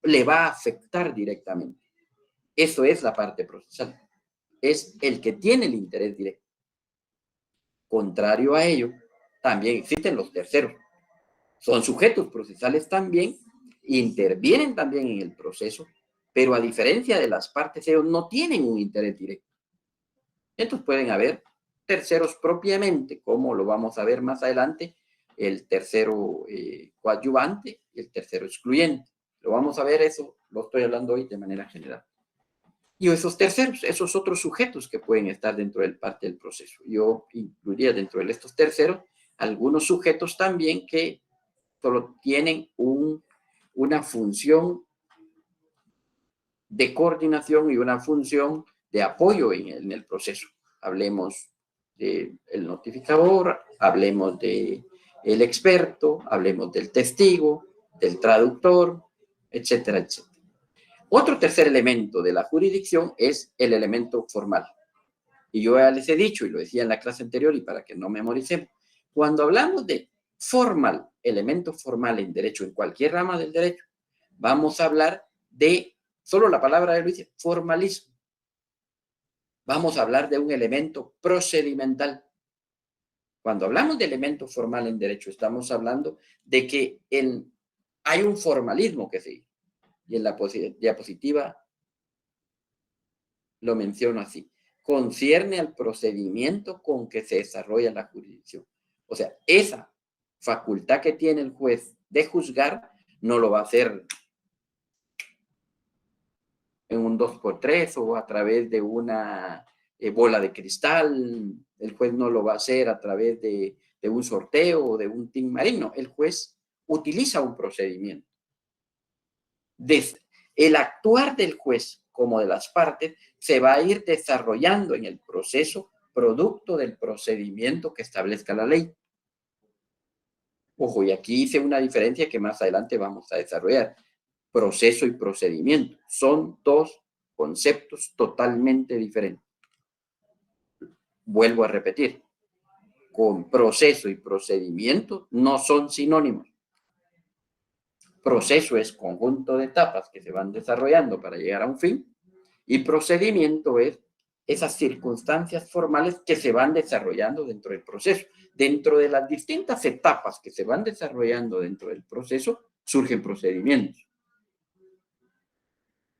Speaker 4: le va a afectar directamente. Eso es la parte procesal. Es el que tiene el interés directo. Contrario a ello, también existen los terceros. Son sujetos procesales también, intervienen también en el proceso, pero a diferencia de las partes, ellos no tienen un interés directo. Entonces pueden haber terceros propiamente, como lo vamos a ver más adelante, el tercero coadyuvante y el tercero excluyente. Lo vamos a ver eso, lo estoy hablando hoy de manera general. Y esos terceros, esos otros sujetos que pueden estar dentro del parte del proceso. Yo incluiría dentro de estos terceros algunos sujetos también que solo tienen una función de coordinación y una función de apoyo en el proceso. Hablemos del notificador, hablemos del experto, hablemos del testigo, del traductor, etcétera, etcétera. Otro tercer elemento de la jurisdicción es el elemento formal. Y yo ya les he dicho, y lo decía en la clase anterior, y para que no memoricemos, cuando hablamos de formal, elemento formal en derecho, en cualquier rama del derecho, vamos a hablar de, solo la palabra lo dice, formalismo. Vamos a hablar de un elemento procedimental. Cuando hablamos de elemento formal en derecho, estamos hablando de que hay un formalismo que sigue. Y en la diapositiva lo menciono así. Concierne al procedimiento con que se desarrolla la jurisdicción. O sea, esa facultad que tiene el juez de juzgar no lo va a hacer en un 2x3 o a través de una bola de cristal. El juez no lo va a hacer a través de un sorteo o de un team marino. El juez utiliza un procedimiento. El actuar del juez como de las partes se va a ir desarrollando en el proceso producto del procedimiento que establezca la ley. Ojo, y aquí hice una diferencia que más adelante vamos a desarrollar. Proceso y procedimiento son dos conceptos totalmente diferentes. Vuelvo a repetir, con proceso y procedimiento no son sinónimos. Proceso es conjunto de etapas que se van desarrollando para llegar a un fin, y procedimiento es esas circunstancias formales que se van desarrollando dentro del proceso. Dentro de las distintas etapas que se van desarrollando dentro del proceso, surgen procedimientos.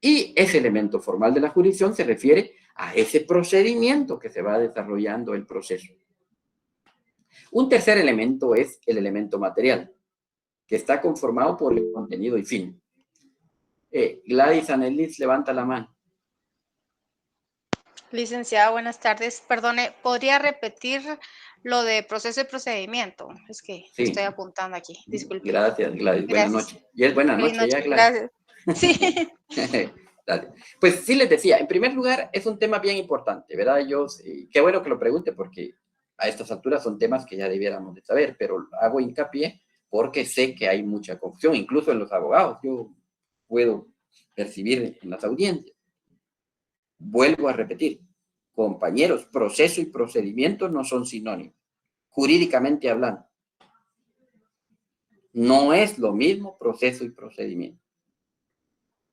Speaker 4: Y ese elemento formal de la jurisdicción se refiere a ese procedimiento que se va desarrollando el proceso. Un tercer elemento es el elemento material, que está conformado por el contenido y fin. Gladys Anelis, levanta la mano.
Speaker 2: Licenciada, buenas tardes. Perdone, ¿podría repetir lo de proceso y procedimiento? Es que
Speaker 4: Sí.
Speaker 2: estoy apuntando aquí. Disculpe.
Speaker 4: Gracias, Gladys. Buenas noches. Y es buena noche ya, Gladys.
Speaker 2: Gracias. Sí.
Speaker 4: Dale. Pues sí les decía, en primer lugar, es un tema bien importante, ¿verdad? Qué bueno que lo pregunte porque a estas alturas son temas que ya debiéramos de saber, pero hago hincapié porque sé que hay mucha confusión, incluso en los abogados. Yo puedo percibir en las audiencias. Vuelvo a repetir, compañeros, proceso y procedimiento no son sinónimos, jurídicamente hablando. No es lo mismo proceso y procedimiento.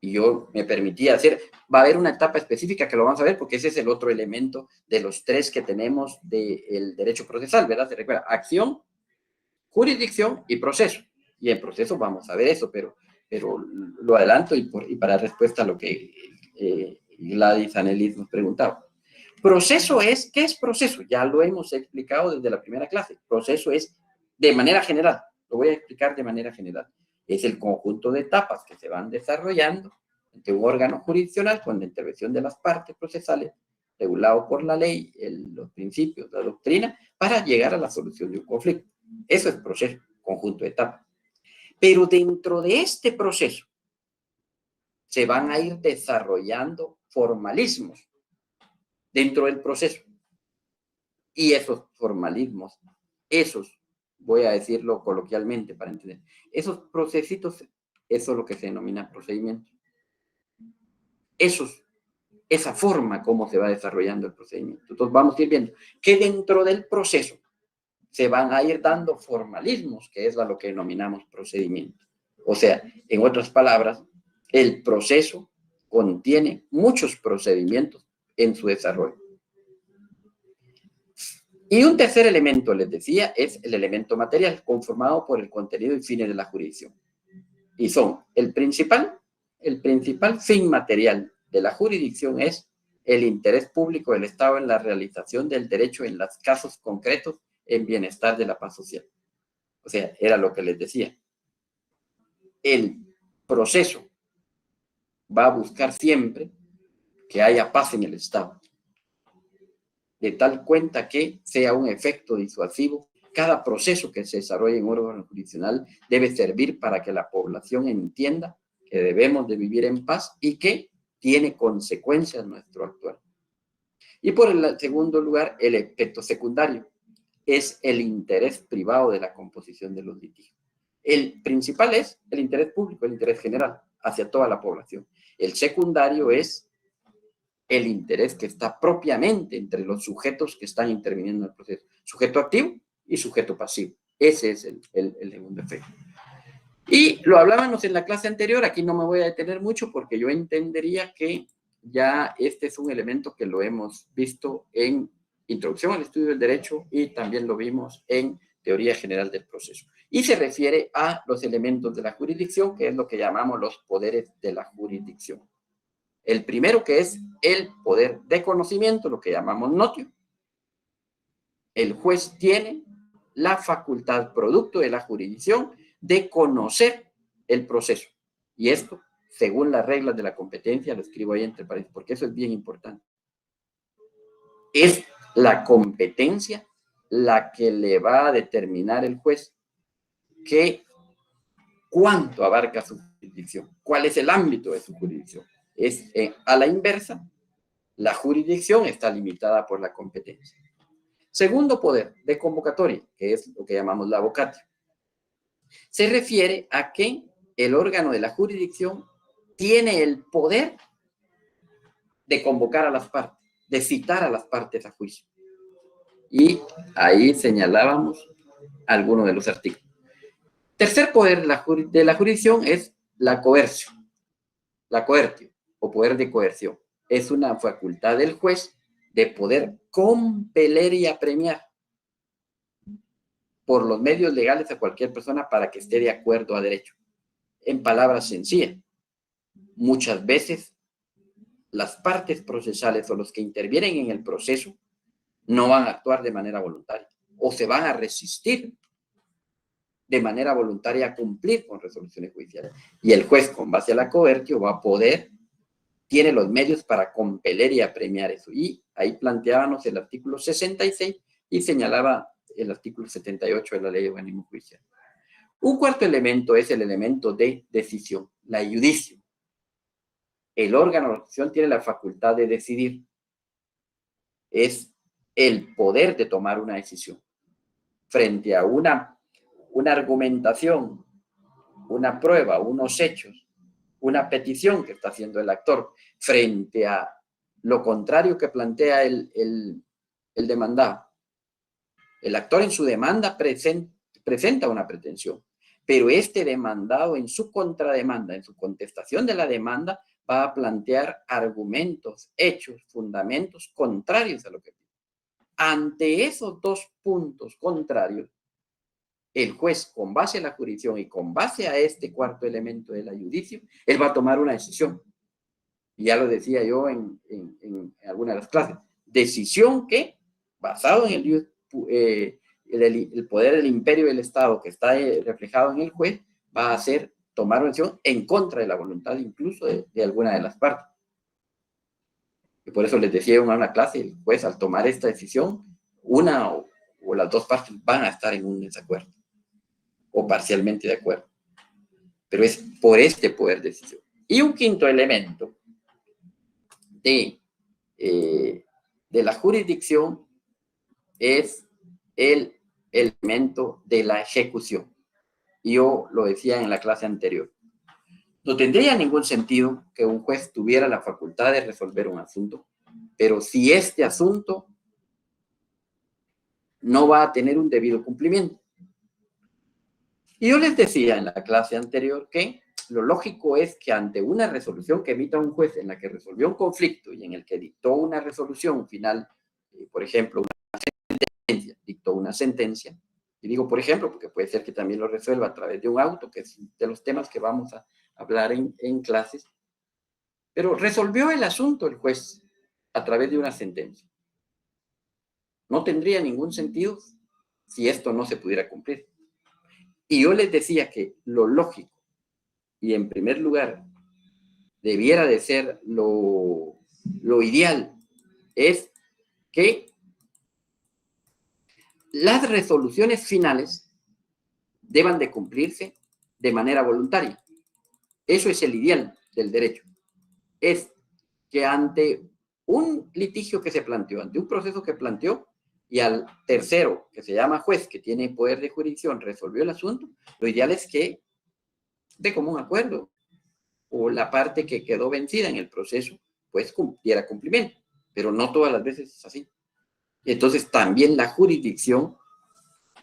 Speaker 4: Y yo me permitía hacer, va a haber una etapa específica que lo vamos a ver porque ese es el otro elemento de los tres que tenemos del derecho procesal, ¿verdad? Se recuerda, acción, jurisdicción y proceso. Y en proceso vamos a ver eso, pero lo adelanto y para respuesta a lo que Gladys Anelis nos preguntaba. Proceso es, ¿qué es proceso? Ya lo hemos explicado desde la primera clase. Proceso es de manera general, lo voy a explicar de manera general. Es el conjunto de etapas que se van desarrollando ante un órgano jurisdiccional con la intervención de las partes procesales, regulado por la ley, los principios, la doctrina, para llegar a la solución de un conflicto. Eso es proceso, conjunto de etapas. Pero dentro de este proceso se van a ir desarrollando formalismos. dentro del proceso. Y esos formalismos, esos, voy a decirlo coloquialmente para entender, esos procesitos, eso es lo que se denomina procedimiento. Esa forma como se va desarrollando el procedimiento. Entonces vamos a ir viendo que dentro del proceso se van a ir dando formalismos, que es a lo que denominamos procedimiento. O sea, en otras palabras, el proceso contiene muchos procedimientos en su desarrollo. Y un tercer elemento, les decía, es el elemento material, conformado por el contenido y fines de la jurisdicción. Y son el principal fin material de la jurisdicción es el interés público del Estado en la realización del derecho en los casos concretos en bienestar de la paz social. O sea, era lo que les decía. El proceso va a buscar siempre que haya paz en el Estado, de tal cuenta que sea un efecto disuasivo. Cada proceso que se desarrolle en un órgano jurisdiccional debe servir para que la población entienda que debemos de vivir en paz y que tiene consecuencias nuestro actuar. Y por el segundo lugar, el efecto secundario es el interés privado de la composición de los litigios. El principal es el interés público, el interés general hacia toda la población. El secundario es el interés que está propiamente entre los sujetos que están interviniendo en el proceso. Sujeto activo y sujeto pasivo. Ese es el segundo efecto. Y lo hablábamos en la clase anterior, aquí no me voy a detener mucho porque yo entendería que ya este es un elemento que lo hemos visto en Introducción al Estudio del Derecho y también lo vimos en Teoría General del Proceso. Y se refiere a los elementos de la jurisdicción, que es lo que llamamos los poderes de la jurisdicción. El primero, que es el poder de conocimiento, lo que llamamos notio. El juez tiene la facultad, producto de la jurisdicción, de conocer el proceso. Y esto, según las reglas de la competencia, lo escribo ahí entre paréntesis, porque eso es bien importante. Es la competencia la que le va a determinar el juez que cuánto abarca su jurisdicción, cuál es el ámbito de su jurisdicción. Es a la inversa, la jurisdicción está limitada por la competencia. Segundo poder de convocatoria, que es lo que llamamos la vocatio. Se refiere a que el órgano de la jurisdicción tiene el poder de convocar a las partes, de citar a las partes a juicio. Y ahí señalábamos algunos de los artículos. Tercer poder de la jurisdicción es la coercio. La coertio, o poder de coerción. Es una facultad del juez de poder compeler y apremiar por los medios legales a cualquier persona para que esté de acuerdo a derecho. En palabras sencillas, muchas veces las partes procesales o los que intervienen en el proceso no van a actuar de manera voluntaria o se van a resistir de manera voluntaria a cumplir con resoluciones judiciales. Y el juez, con base a la coertio, va a poder, tiene los medios para compeler y apremiar eso. Y ahí planteábamos el artículo 66 y señalaba el artículo 78 de la Ley de Organismo Judicial. Un cuarto elemento es el elemento de decisión, la iudicio. El órgano de la decisión tiene la facultad de decidir. Es el poder de tomar una decisión frente a una argumentación, una prueba, unos hechos, una petición que está haciendo el actor frente a lo contrario que plantea el demandado. El actor en su demanda presenta una pretensión, pero este demandado en su contrademanda, en su contestación de la demanda, va a plantear argumentos, hechos, fundamentos contrarios a lo que pide. Ante esos dos puntos contrarios, el juez, con base a la jurisdicción y con base a este cuarto elemento de la iudicio, él va a tomar una decisión. Y ya lo decía yo en alguna de las clases. Decisión que, basado en el poder del imperio del Estado que está reflejado en el juez, va a hacer tomar una decisión en contra de la voluntad incluso de alguna de las partes. Y por eso les decía en una clase, el juez al tomar esta decisión, una o las dos partes van a estar en un desacuerdo o parcialmente de acuerdo. Pero es por este poder de decisión. Y un quinto elemento de de la jurisdicción es el elemento de la ejecución. Yo lo decía en la clase anterior. No tendría ningún sentido que un juez tuviera la facultad de resolver un asunto, pero si este asunto no va a tener un debido cumplimiento. Y yo les decía en la clase anterior que lo lógico es que ante una resolución que emita un juez en la que resolvió un conflicto y en el que dictó una resolución final, por ejemplo, dictó una sentencia, y digo por ejemplo porque puede ser que también lo resuelva a través de un auto, que es de los temas que vamos a hablar en clases, pero resolvió el asunto el juez a través de una sentencia. No tendría ningún sentido si esto no se pudiera cumplir. Y yo les decía que lo lógico, y en primer lugar, debiera de ser lo ideal, es que las resoluciones finales deban de cumplirse de manera voluntaria. Eso es el ideal del derecho. Es que ante un litigio que se planteó, ante un proceso que planteó, y al tercero, que se llama juez, que tiene poder de jurisdicción, resolvió el asunto, lo ideal es que, de común acuerdo, o la parte que quedó vencida en el proceso, pues diera cumplimiento. Pero no todas las veces es así. Entonces, también la jurisdicción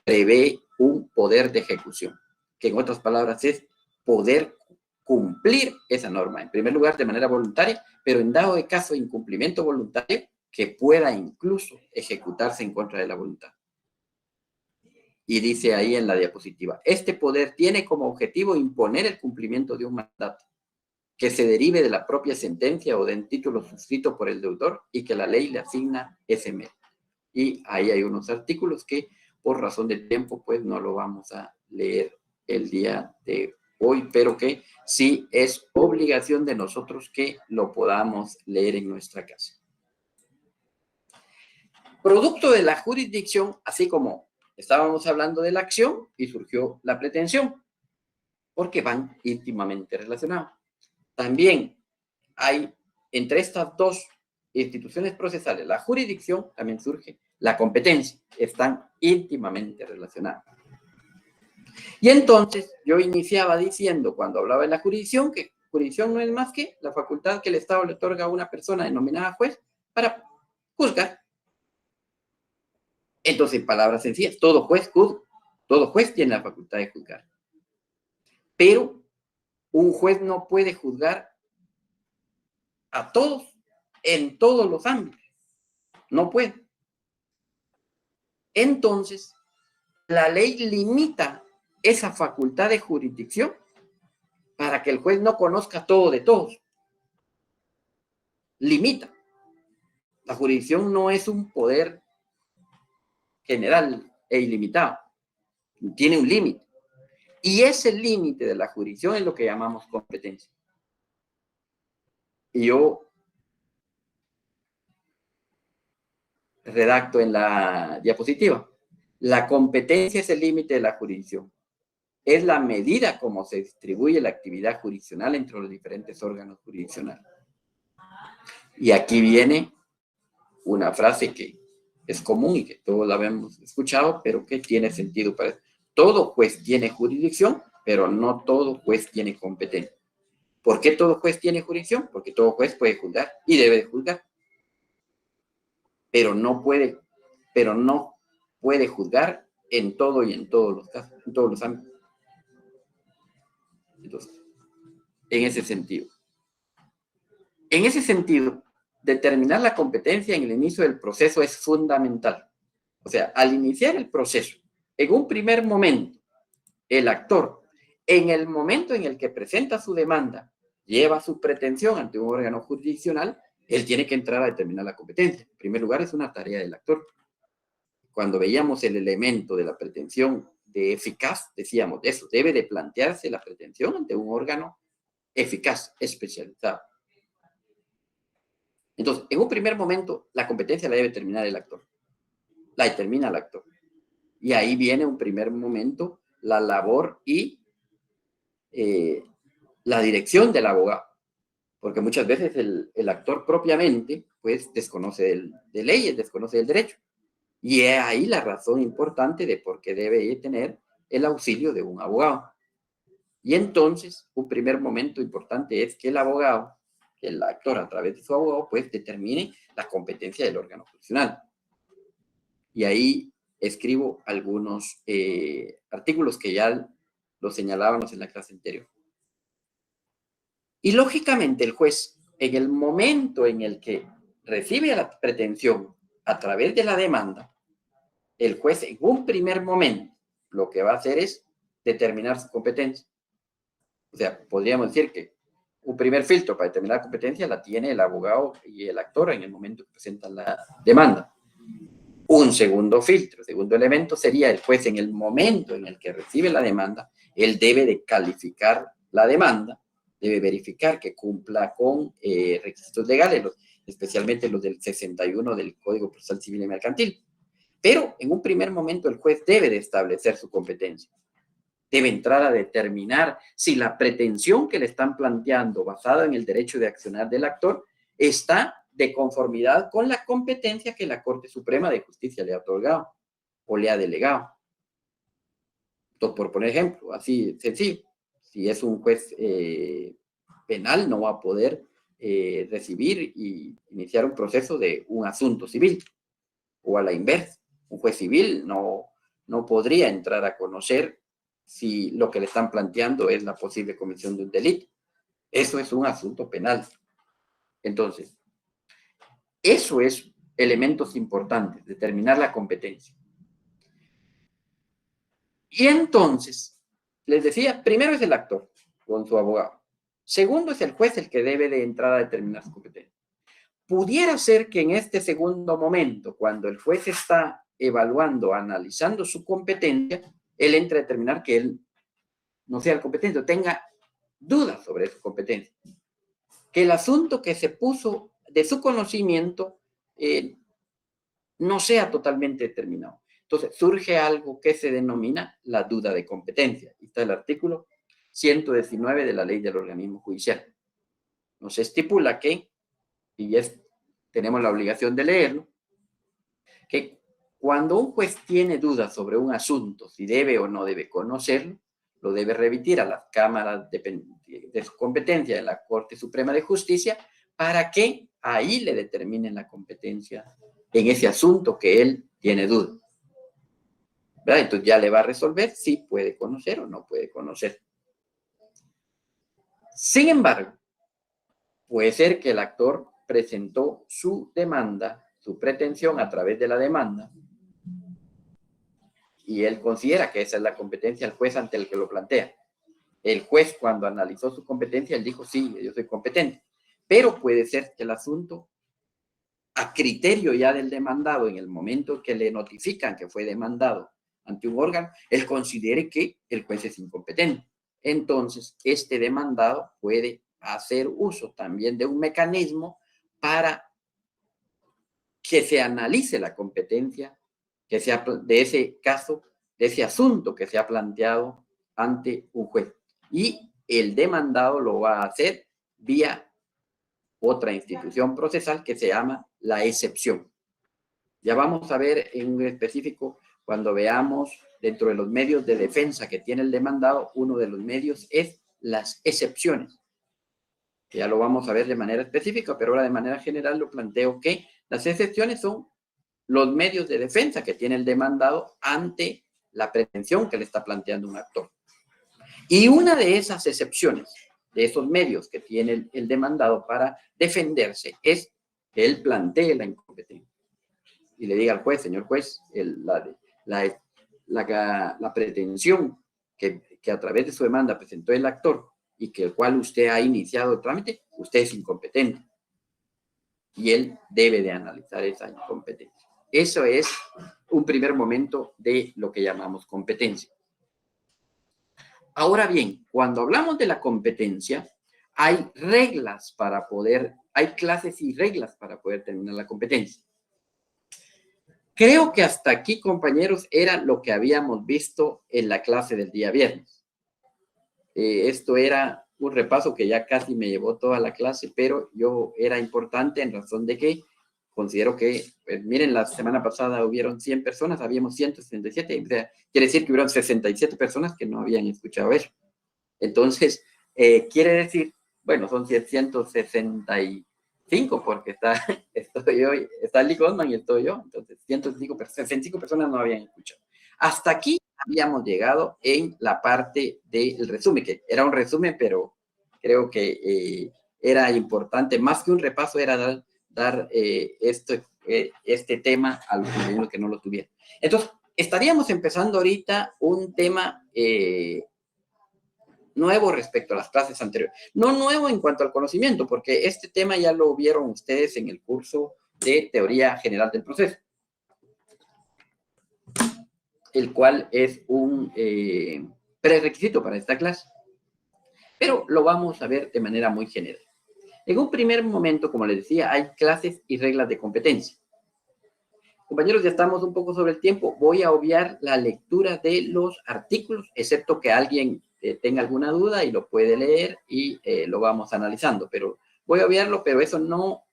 Speaker 4: prevé un poder de ejecución, que en otras palabras es poder cumplir esa norma, en primer lugar de manera voluntaria, pero en dado de caso de incumplimiento voluntario, que pueda incluso ejecutarse en contra de la voluntad. Y dice ahí en la diapositiva, este poder tiene como objetivo imponer el cumplimiento de un mandato que se derive de la propia sentencia o del título suscrito por el deudor y que la ley le asigna ese mérito. Y ahí hay unos artículos que por razón de tiempo pues no lo vamos a leer el día de hoy, pero que sí es obligación de nosotros que lo podamos leer en nuestra casa. Producto de la jurisdicción, así como estábamos hablando de la acción y surgió la pretensión, porque van íntimamente relacionados. También hay entre estas dos instituciones procesales, la jurisdicción, también surge la competencia, están íntimamente relacionadas. Y entonces yo iniciaba diciendo, cuando hablaba de la jurisdicción, que jurisdicción no es más que la facultad que el Estado le otorga a una persona denominada juez para juzgar. Entonces, en palabras sencillas, todo juez juzga, todo juez tiene la facultad de juzgar. Pero un juez no puede juzgar a todos en todos los ámbitos. No puede. Entonces, la ley limita esa facultad de jurisdicción para que el juez no conozca todo de todos. Limita. La jurisdicción no es un poder general e ilimitado. Tiene un límite. Y ese límite de la jurisdicción es lo que llamamos competencia. Y yo redacto en la diapositiva. La competencia es el límite de la jurisdicción. Es la medida como se distribuye la actividad jurisdiccional entre los diferentes órganos jurisdiccionales. Y aquí viene una frase que es común y que todos la habíamos escuchado, pero que tiene sentido para eso. Todo juez tiene jurisdicción, pero no todo juez tiene competencia. ¿Por qué todo juez tiene jurisdicción? Porque todo juez puede juzgar y debe de juzgar. Pero no puede juzgar en todo y en todos los casos, en todos los ámbitos. Entonces, en ese sentido, determinar la competencia en el inicio del proceso es fundamental. O sea, al iniciar el proceso, en un primer momento, el actor, en el momento en el que presenta su demanda, lleva su pretensión ante un órgano jurisdiccional, él tiene que entrar a determinar la competencia. En primer lugar, es una tarea del actor. Cuando veíamos el elemento de la pretensión de eficaz, decíamos eso, debe de plantearse la pretensión ante un órgano eficaz, especializado. Entonces, en un primer momento, la competencia la debe determinar el actor. La determina el actor. Y ahí viene un primer momento la labor y la dirección del abogado. porque muchas veces el actor propiamente, pues, desconoce de leyes, desconoce del derecho. Y es ahí la razón importante de por qué debe tener el auxilio de un abogado. Y entonces, un primer momento importante es que el abogado, que el actor a través de su abogado, pues determine la competencia del órgano jurisdiccional. Y ahí escribo algunos artículos que ya los señalábamos en la clase anterior. Y lógicamente el juez, en el momento en el que recibe la pretensión a través de la demanda, el juez en un primer momento lo que va a hacer es determinar su competencia. O sea, podríamos decir que un primer filtro para determinar competencia la tiene el abogado y el actor en el momento que presentan la demanda. Un segundo filtro, segundo elemento sería el juez en el momento en el que recibe la demanda, él debe de calificar la demanda, debe verificar que cumpla con requisitos legales, especialmente los del 61 del Código Procesal Civil y Mercantil. Pero en un primer momento el juez debe de establecer su competencia. Debe entrar a determinar si la pretensión que le están planteando basada en el derecho de accionar del actor está de conformidad con la competencia que la Corte Suprema de Justicia le ha otorgado o le ha delegado. Entonces, por poner ejemplo, así sencillo, si es un juez penal, no va a poder recibir y iniciar un proceso de un asunto civil, o a la inversa. Un juez civil no podría entrar a conocer si lo que le están planteando es la posible comisión de un delito. Eso es un asunto penal. Entonces, eso es elementos importantes, determinar la competencia. Y entonces, les decía, primero es el actor con su abogado. Segundo es el juez el que debe de entrar a determinar su competencia. Pudiera ser que en este segundo momento, cuando el juez está evaluando, analizando su competencia, él entre a determinar que él no sea el competente, tenga dudas sobre su competencia. Que el asunto que se puso de su conocimiento no sea totalmente determinado. Entonces, surge algo que se denomina la duda de competencia. Y está el artículo 119 de la Ley del Organismo Judicial. Nos estipula que, y tenemos la obligación de leerlo, que cuando un juez tiene dudas sobre un asunto, si debe o no debe conocerlo, lo debe remitir a las cámaras de su competencia en la Corte Suprema de Justicia para que ahí le determinen la competencia en ese asunto que él tiene duda. ¿Verdad? Entonces ya le va a resolver si puede conocer o no puede conocer. Sin embargo, puede ser que el actor presentó su demanda, su pretensión a través de la demanda, y él considera que esa es la competencia del juez ante el que lo plantea. El juez, cuando analizó su competencia, él dijo, sí, yo soy competente. Pero puede ser que el asunto, a criterio ya del demandado, en el momento que le notifican que fue demandado ante un órgano, él considere que el juez es incompetente. Entonces, este demandado puede hacer uso también de un mecanismo para que se analice la competencia que sea de ese caso, de ese asunto que se ha planteado ante un juez. Y el demandado lo va a hacer vía otra institución procesal que se llama la excepción. Ya vamos a ver en un específico cuando veamos dentro de los medios de defensa que tiene el demandado, uno de los medios es las excepciones. Ya lo vamos a ver de manera específica, pero ahora de manera general lo planteo que las excepciones son los medios de defensa que tiene el demandado ante la pretensión que le está planteando un actor. Y una de esas excepciones, de esos medios que tiene el demandado para defenderse, es que él plantee la incompetencia. Y le diga al juez, señor juez, la pretensión que a través de su demanda presentó el actor y que el cual usted ha iniciado el trámite, usted es incompetente. Y él debe de analizar esa incompetencia. Eso es un primer momento de lo que llamamos competencia. Ahora bien, cuando hablamos de la competencia, hay reglas para poder, hay clases y reglas para poder terminar la competencia. Creo que hasta aquí, compañeros, era lo que habíamos visto en la clase del día viernes. Esto era un repaso que ya casi me llevó toda la clase, pero era importante en razón de que considero que, pues, miren, la semana pasada hubieron 100 personas, habíamos 167, o sea, quiere decir que hubieron 67 personas que no habían escuchado eso. Entonces, quiere decir, bueno, son 165 porque estoy yo, está Lee Goldman y estoy yo, entonces 65 personas no habían escuchado. Hasta aquí habíamos llegado en la parte del resumen, que era un resumen, pero creo que era importante, más que un repaso, era dar este tema a los compañeros que no lo tuvieran. Entonces, estaríamos empezando ahorita un tema nuevo respecto a las clases anteriores. No nuevo en cuanto al conocimiento, porque este tema ya lo vieron ustedes en el curso de Teoría General del Proceso, el cual es un prerequisito para esta clase. Pero lo vamos a ver de manera muy general. En un primer momento, como les decía, hay clases y reglas de competencia. Compañeros, ya estamos un poco sobre el tiempo. Voy a obviar la lectura de los artículos, excepto que alguien tenga alguna duda y lo puede leer y lo vamos analizando. Pero voy a obviarlo, pero eso no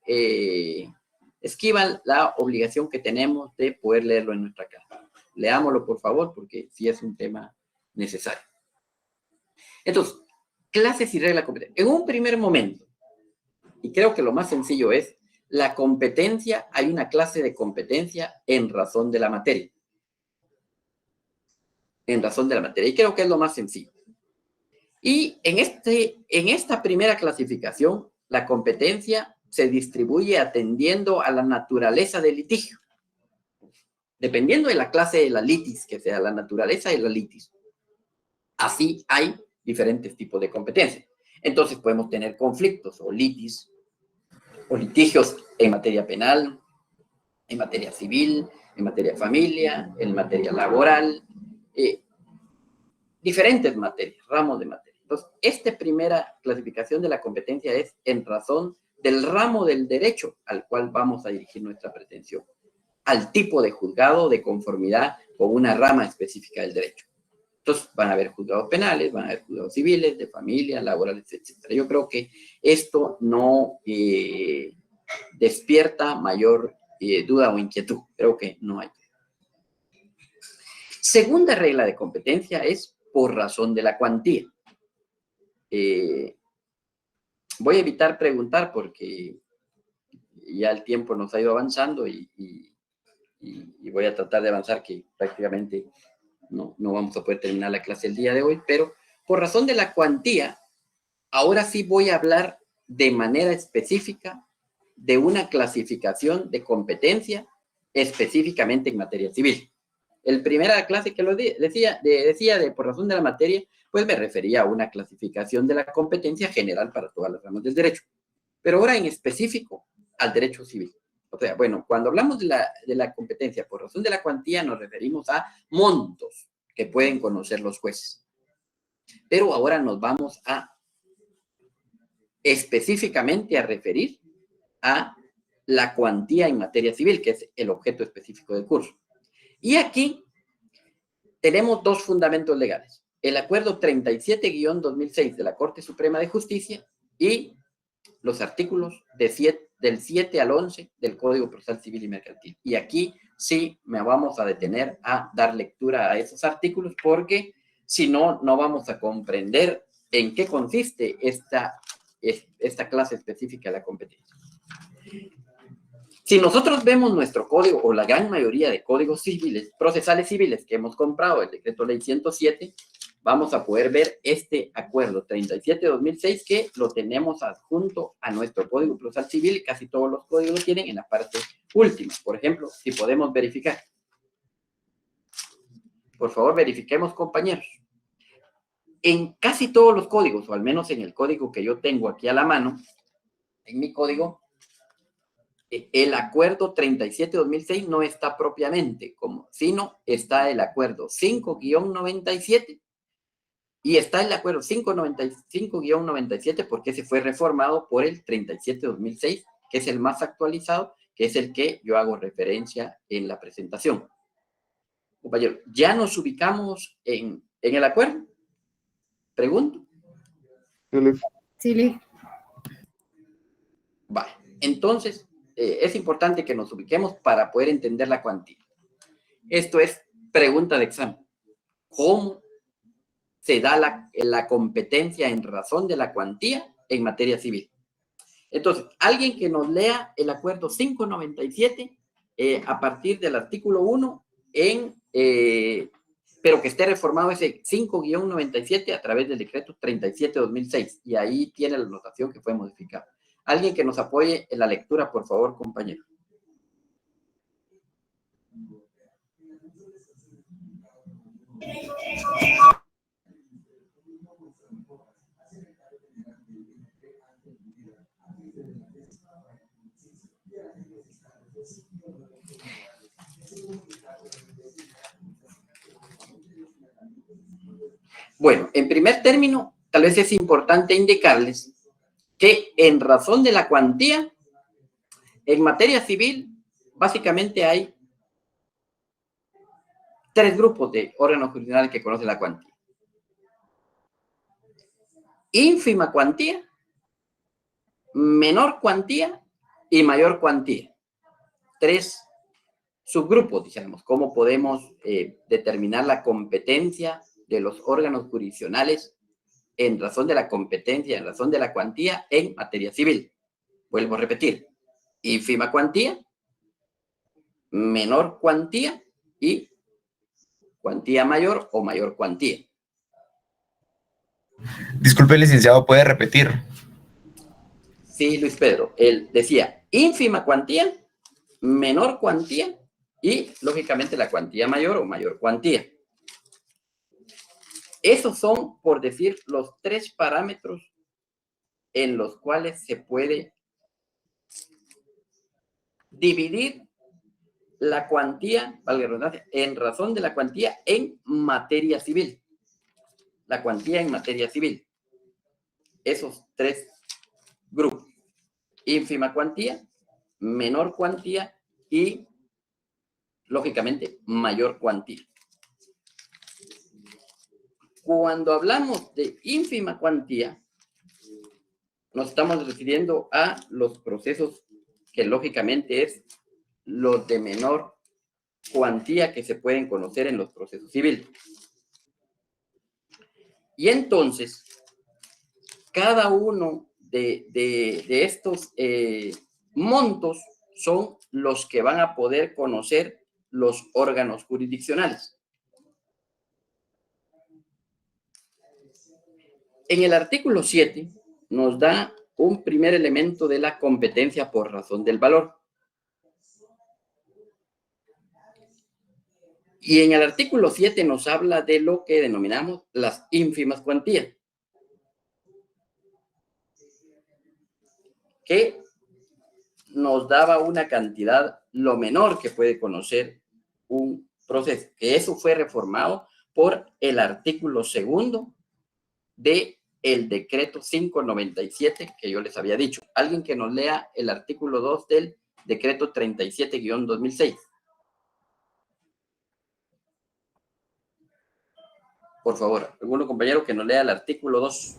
Speaker 4: esquiva la obligación que tenemos de poder leerlo en nuestra casa. Leámoslo, por favor, porque sí es un tema necesario. Entonces, clases y reglas de competencia. En un primer momento, y creo que lo más sencillo es la competencia, hay una clase de competencia en razón de la materia. En razón de la materia. Y creo que es lo más sencillo. Y en esta primera clasificación, la competencia se distribuye atendiendo a la naturaleza del litigio. Dependiendo de la clase de la litis, que sea la naturaleza de la litis. Así hay diferentes tipos de competencia. Entonces podemos tener conflictos o litis, o litigios en materia penal, en materia civil, en materia de familia, en materia laboral, diferentes materias, ramos de materia. Entonces, esta primera clasificación de la competencia es en razón del ramo del derecho al cual vamos a dirigir nuestra pretensión, al tipo de juzgado de conformidad con una rama específica del derecho. Entonces, van a haber juzgados penales, van a haber juzgados civiles, de familia, laborales, etc. Yo creo que esto no despierta mayor duda o inquietud. Creo que no hay. Segunda regla de competencia es por razón de la cuantía. Voy a evitar preguntar porque ya el tiempo nos ha ido avanzando y voy a tratar de avanzar, que prácticamente no vamos a poder terminar la clase el día de hoy, pero por razón de la cuantía, ahora sí voy a hablar de manera específica de una clasificación de competencia específicamente en materia civil. El primera clase que lo decía de por razón de la materia, pues me refería a una clasificación de la competencia general para todas las ramas del derecho. Pero ahora en específico al derecho civil. O sea, bueno, cuando hablamos de la competencia por razón de la cuantía, nos referimos a montos que pueden conocer los jueces. Pero ahora nos vamos a específicamente a referir a la cuantía en materia civil, que es el objeto específico del curso. Y aquí tenemos dos fundamentos legales. El acuerdo 37-2006 de la Corte Suprema de Justicia y los artículos del 7 al 11 del Código Procesal Civil y Mercantil. Y aquí sí me vamos a detener a dar lectura a esos artículos porque si no, no vamos a comprender en qué consiste esta clase específica de la competencia. Si nosotros vemos nuestro código o la gran mayoría de códigos civiles, procesales civiles que hemos comprado, el decreto ley 107, vamos a poder ver este acuerdo 37-2006 que lo tenemos adjunto a nuestro Código Procesal Civil. Casi todos los códigos lo tienen en la parte última. Por ejemplo, si podemos verificar. Por favor, verifiquemos, compañeros. En casi todos los códigos, o al menos en el código que yo tengo aquí a la mano, en mi código, el acuerdo 37-2006 no está propiamente, sino está el acuerdo 5-97 y está el acuerdo 595-97 porque ese fue reformado por el 37-2006, que es el más actualizado, que es el que yo hago referencia en la presentación. Compañero, ¿ya nos ubicamos en el acuerdo? Pregunto.
Speaker 2: Sí, Liz.
Speaker 4: Vale. Entonces, es importante que nos ubiquemos para poder entender la cuantía. Esto es pregunta de examen. ¿Cómo se da la competencia en razón de la cuantía en materia civil? Entonces, alguien que nos lea el acuerdo 597 a partir del artículo 1 pero que esté reformado ese 5-97 a través del decreto 37-2006. Y ahí tiene la anotación que fue modificada. Alguien que nos apoye en la lectura, por favor, compañero. Bueno, en primer término, tal vez es importante indicarles que en razón de la cuantía, en materia civil, básicamente hay 3 grupos de órganos jurisdiccionales que conocen la cuantía. Ínfima cuantía, menor cuantía y mayor cuantía. 3 subgrupos, dijéramos. ¿Cómo podemos determinar la competencia de los órganos jurisdiccionales en razón de la competencia, en razón de la cuantía en materia civil? Vuelvo a repetir. Ínfima cuantía, menor cuantía y cuantía mayor o mayor cuantía.
Speaker 3: Disculpe, licenciado, ¿puede repetir?
Speaker 4: Sí, Luis Pedro. Él decía ínfima cuantía, menor cuantía y, lógicamente, la cuantía mayor o mayor cuantía. Esos son, por decir, los 3 parámetros en los cuales se puede dividir la cuantía, valga la redundancia, en razón de la cuantía en materia civil. La cuantía en materia civil. Esos 3 grupos. Ínfima cuantía, menor cuantía y, lógicamente, mayor cuantía. Cuando hablamos de ínfima cuantía, nos estamos refiriendo a los procesos que, lógicamente, es los de menor cuantía que se pueden conocer en los procesos civiles. Y entonces, cada uno de estos montos son los que van a poder conocer los órganos jurisdiccionales. En el artículo 7 nos da un primer elemento de la competencia por razón del valor. Y en el artículo 7 nos habla de lo que denominamos las ínfimas cuantías, que nos daba una cantidad lo menor que puede conocer un proceso, que eso fue reformado por el artículo 2 de el decreto 597 que yo les había dicho. Alguien que nos lea el artículo 2 del decreto 37-2006. Por favor, alguno compañero que nos lea el artículo 2.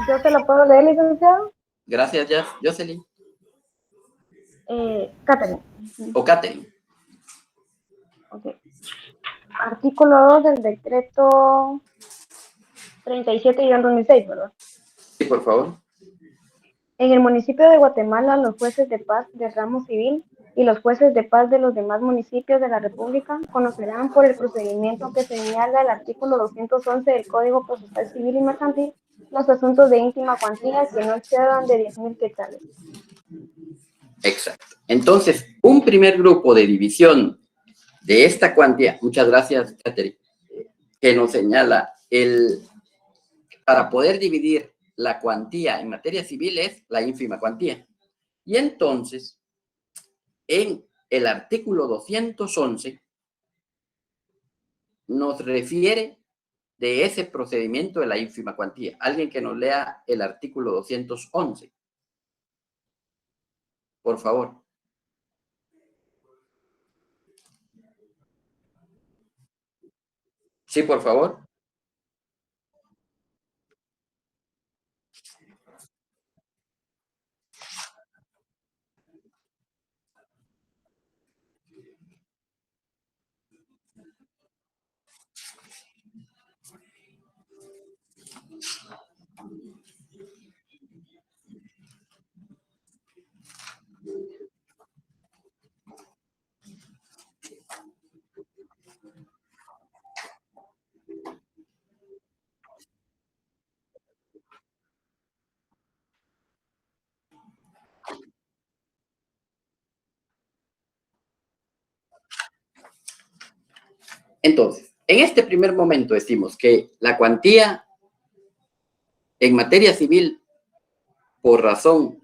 Speaker 5: ¿Yo te lo puedo leer, licenciado?
Speaker 4: Gracias, Jocelyn.
Speaker 5: Catherine.
Speaker 4: O Catherine.
Speaker 5: Okay. Artículo 2 del decreto 37-2006, ¿verdad?
Speaker 4: Sí, por favor.
Speaker 5: En el municipio de Guatemala, los jueces de paz del ramo civil y los jueces de paz de los demás municipios de la República conocerán por el procedimiento que señala el artículo 211 del Código Procesal Civil y Mercantil los asuntos de ínfima cuantía que no excedan de 10,000 quetzales.
Speaker 4: Exacto. Entonces, un primer grupo de división de esta cuantía, muchas gracias, Catherine, que nos señala para poder dividir la cuantía en materia civil es la ínfima cuantía. Y entonces, en el artículo 211 nos refiere de ese procedimiento de la ínfima cuantía. Alguien que nos lea el artículo 211. Por favor. Sí, por favor. Entonces, en este primer momento decimos que la cuantía en materia civil, por razón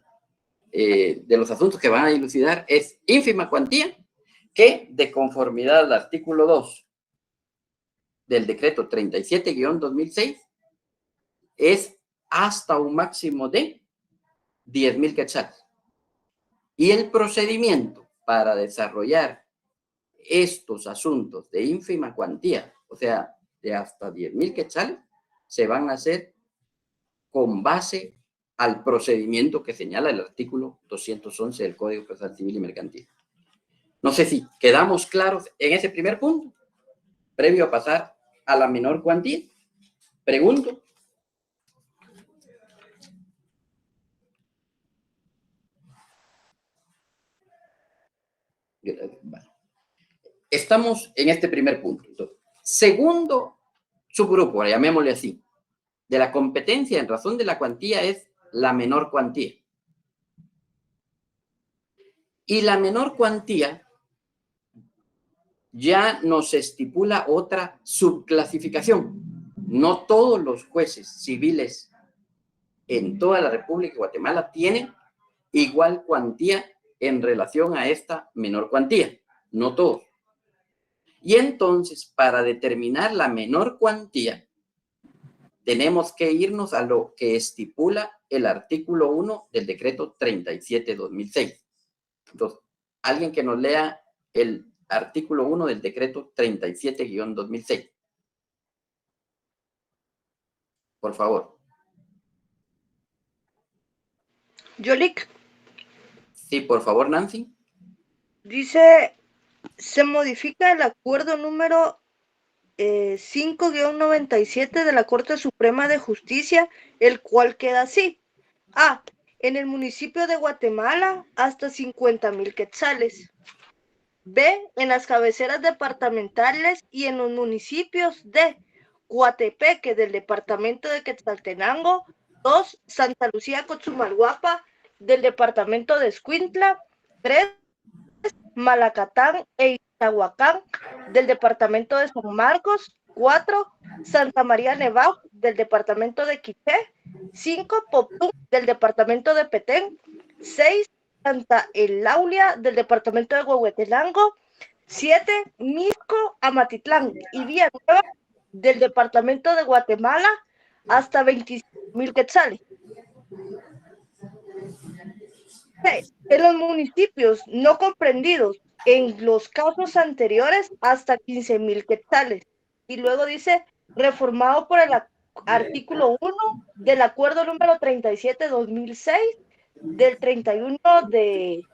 Speaker 4: de los asuntos que van a dilucidar, es ínfima cuantía, que de conformidad al artículo 2 del decreto 37-2006 es hasta un máximo de 10,000 quetzales. Y el procedimiento para desarrollar estos asuntos de ínfima cuantía, o sea, de hasta 10,000 quetzales, se van a hacer con base al procedimiento que señala el artículo 211 del Código Procesal Civil y Mercantil. No sé si quedamos claros en ese primer punto, previo a pasar a la menor cuantía. Pregunto. Vale. Estamos en este primer punto. Entonces, segundo subgrupo, llamémosle así, de la competencia en razón de la cuantía es la menor cuantía. Y la menor cuantía ya nos estipula otra subclasificación. No todos los jueces civiles en toda la República de Guatemala tienen igual cuantía en relación a esta menor cuantía. No todos. Y entonces, para determinar la menor cuantía, tenemos que irnos a lo que estipula el artículo 1 del decreto 37-2006. Entonces, alguien que nos lea el artículo 1 del decreto 37-2006. Por favor.
Speaker 6: Yolik.
Speaker 4: Sí, por favor, Nancy.
Speaker 6: Dice, se modifica el acuerdo número 5-97 de la Corte Suprema de Justicia, el cual queda así. A. En el municipio de Guatemala, hasta 50,000 quetzales. B. En las cabeceras departamentales y en los municipios de Coatepeque del departamento de Quetzaltenango. 2. Santa Lucía, Cochumalguapa del departamento de Escuintla. 3. Malacatán e Itahuacán del departamento de San Marcos. 4. Santa María Nevao del departamento de Quiché. 5. Popún del departamento de Petén. 6. Santa Eulalia del departamento de Huehuetenango. 7. Misco, Amatitlán y Villanueva del departamento de Guatemala, hasta 25,000 quetzales. En los municipios no comprendidos en los casos anteriores, hasta 15,000 quetzales. Y luego dice, reformado por el artículo 1 del acuerdo número 37-2006 del 31 del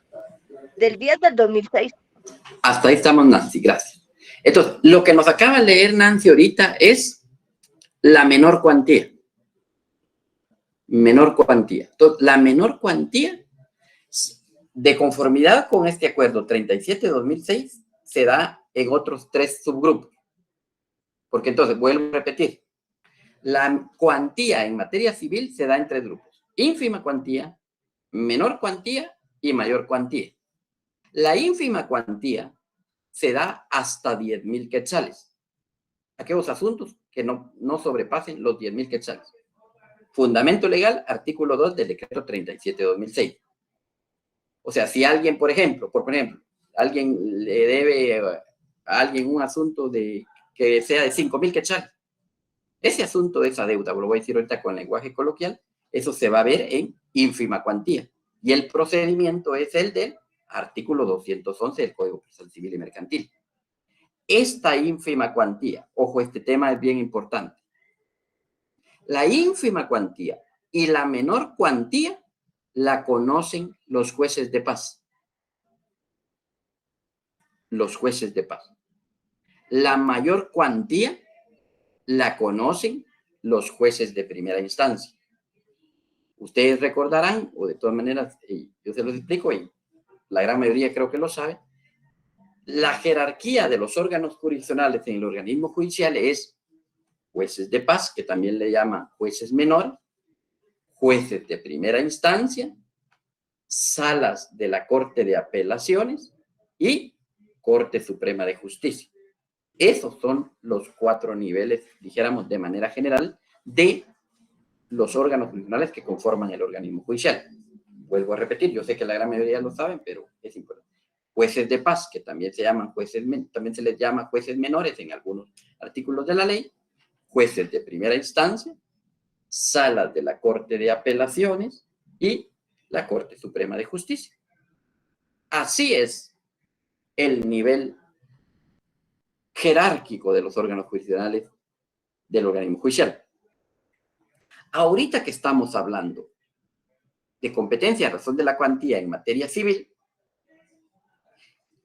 Speaker 6: 10 del 2006.
Speaker 4: Hasta ahí estamos, Nancy, gracias. Entonces, lo que nos acaba de leer Nancy ahorita es la menor cuantía. Menor cuantía. Entonces, la menor cuantía, de conformidad con este acuerdo 37-2006, se da en otros 3 subgrupos. Porque entonces, vuelvo a repetir, la cuantía en materia civil se da en 3 grupos. Ínfima cuantía, menor cuantía y mayor cuantía. La ínfima cuantía se da hasta 10,000 quetzales. Aquellos asuntos que no sobrepasen los 10,000 quetzales. Fundamento legal, artículo 2 del decreto 37-2006. O sea, si alguien, por ejemplo, alguien le debe a alguien un asunto que sea de 5,000 quetzales, ese asunto, esa deuda, lo voy a decir ahorita con lenguaje coloquial, eso se va a ver en ínfima cuantía. Y el procedimiento es el del artículo 211 del Código Procesal Civil y Mercantil. Esta ínfima cuantía, ojo, este tema es bien importante. La ínfima cuantía y la menor cuantía la conocen los jueces de paz. Los jueces de paz. La mayor cuantía la conocen los jueces de primera instancia. Ustedes recordarán, o de todas maneras, yo se los explico, y la gran mayoría creo que lo sabe, la jerarquía de los órganos jurisdiccionales en el organismo judicial es jueces de paz, que también le llaman jueces menores, jueces de primera instancia, salas de la Corte de Apelaciones y Corte Suprema de Justicia. Esos son los 4 niveles, dijéramos de manera general, de los órganos jurisdiccionales que conforman el organismo judicial. Vuelvo a repetir, yo sé que la gran mayoría lo saben, pero es importante. Jueces de paz, que también se llaman jueces, también se les llama jueces menores en algunos artículos de la ley, jueces de primera instancia, salas de la Corte de Apelaciones y la Corte Suprema de Justicia. Así es el nivel jerárquico de los órganos jurisdiccionales del organismo judicial. Ahorita que estamos hablando de competencia a razón de la cuantía en materia civil,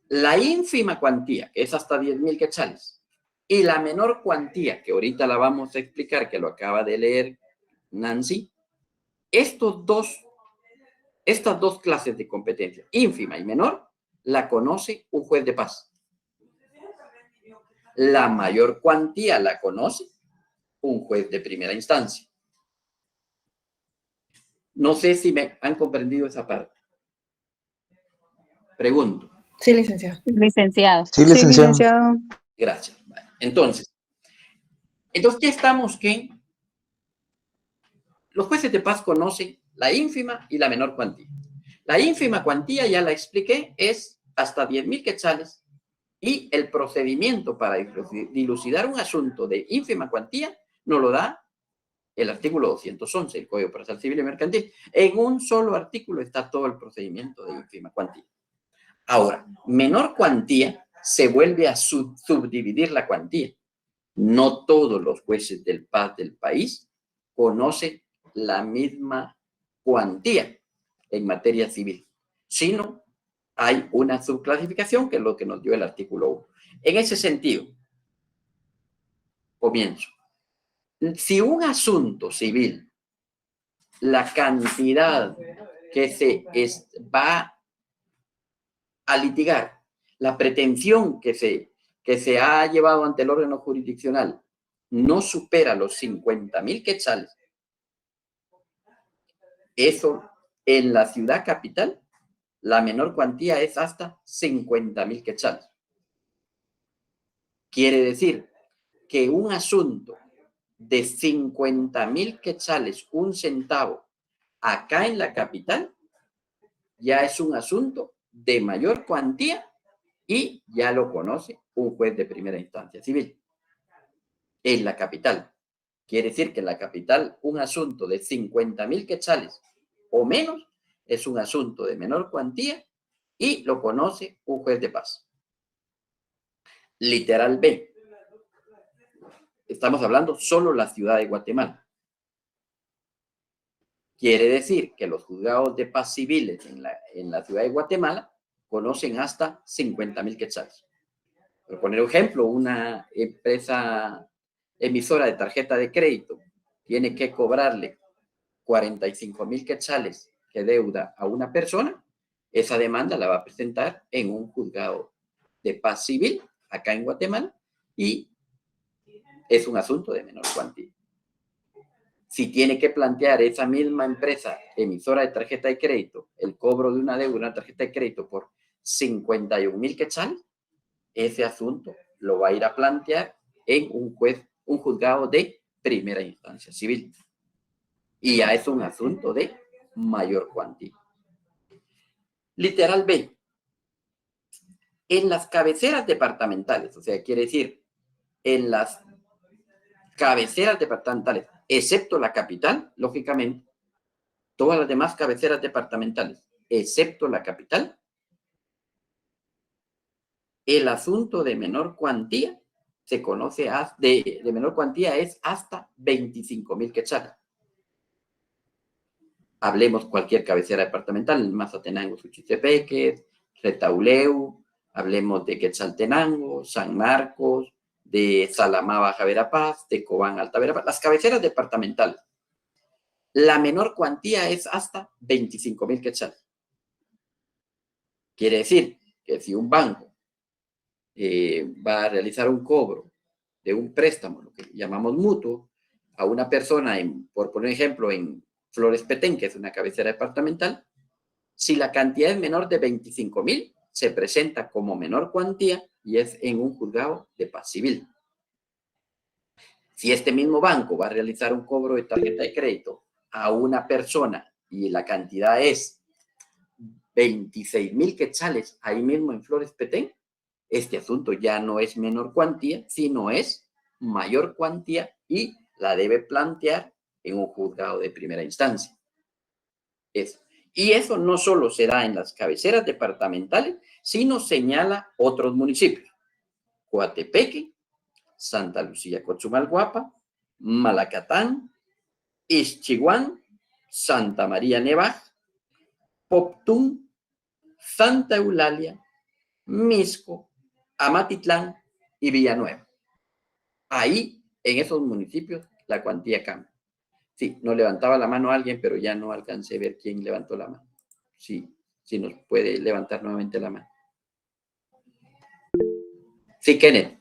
Speaker 4: la ínfima cuantía, que es hasta 10,000 quetzales, y la menor cuantía, que ahorita la vamos a explicar, que lo acaba de leer Nancy, estas dos clases de competencia, ínfima y menor, la conoce un juez de paz. La mayor cuantía la conoce un juez de primera instancia. No sé si me han comprendido esa parte. Pregunto.
Speaker 7: Sí, licenciado.
Speaker 8: Licenciado.
Speaker 3: Sí, licenciado.
Speaker 4: Gracias. Vale. Entonces, ¿qué estamos? Que los jueces de paz conocen la ínfima y la menor cuantía. La ínfima cuantía, ya la expliqué, es hasta 10,000 quetzales, y el procedimiento para dilucidar un asunto de ínfima cuantía nos lo da el artículo 211 del Código Procesal Civil y Mercantil. En un solo artículo está todo el procedimiento de ínfima cuantía. Ahora, menor cuantía se vuelve a subdividir la cuantía. No todos los jueces del paz del país conocen la misma cuantía en materia civil, sino hay una subclasificación, que es lo que nos dio el artículo 1. En ese sentido, comienzo. Si un asunto civil, la cantidad que se va a litigar, la pretensión que se ha llevado ante el órgano jurisdiccional, no supera los 50,000 quetzales, eso en la ciudad capital, la menor cuantía es hasta 50,000 quetzales. Quiere decir que un asunto de 50,000 quetzales, 1 centavo, acá en la capital, ya es un asunto de mayor cuantía y ya lo conoce un juez de primera instancia civil. En la capital. Quiere decir que en la capital un asunto de 50,000 quetzales o menos es un asunto de menor cuantía y lo conoce un juez de paz. Literal B. Estamos hablando solo la ciudad de Guatemala. Quiere decir que los juzgados de paz civiles en la ciudad de Guatemala conocen hasta 50,000 quetzales. Por poner un ejemplo, una empresa emisora de tarjeta de crédito tiene que cobrarle 45,000 quetzales de deuda a una persona, esa demanda la va a presentar en un juzgado de paz civil acá en Guatemala y es un asunto de menor cuantía. Si tiene que plantear esa misma empresa emisora de tarjeta de crédito el cobro de una deuda, una tarjeta de crédito por 51,000 quetzales, ese asunto lo va a ir a plantear en un juzgado de primera instancia civil. Y ya es un asunto de mayor cuantía. Literal B. En las cabeceras departamentales, o sea, quiere decir, en las cabeceras departamentales, excepto la capital, lógicamente, todas las demás cabeceras departamentales, excepto la capital, el asunto de menor cuantía se conoce de menor cuantía es hasta 25,000 quetzales. Hablemos cualquier cabecera departamental, Mazatenango, Suchitepeques, Retauleu, hablemos de Quetzaltenango, San Marcos, de Salamá, Baja Verapaz, de Cobán, Alta Verapaz, las cabeceras departamentales. La menor cuantía es hasta 25,000 quetzales. Quiere decir que si un banco va a realizar un cobro de un préstamo, lo que llamamos mutuo, a una persona, por poner ejemplo, en Flores Petén, que es una cabecera departamental, si la cantidad es menor de 25,000, se presenta como menor cuantía y es en un juzgado de paz civil. Si este mismo banco va a realizar un cobro de tarjeta de crédito a una persona y la cantidad es 26,000 quetzales ahí mismo en Flores Petén, este asunto ya no es menor cuantía, sino es mayor cuantía y la debe plantear en un juzgado de primera instancia. Eso. Y eso no solo se da en las cabeceras departamentales, sino señala otros municipios. Coatepeque, Santa Lucía Cochumalguapa, Malacatán, Ixchiguán, Santa María Nevaj, Poptún, Santa Eulalia, Misco, Amatitlán y Villanueva. Ahí, en esos municipios, la cuantía cambia. Sí, no levantaba la mano alguien, pero ya no alcancé a ver quién levantó la mano. Sí, sí nos puede levantar nuevamente la mano. Sí, Kenneth.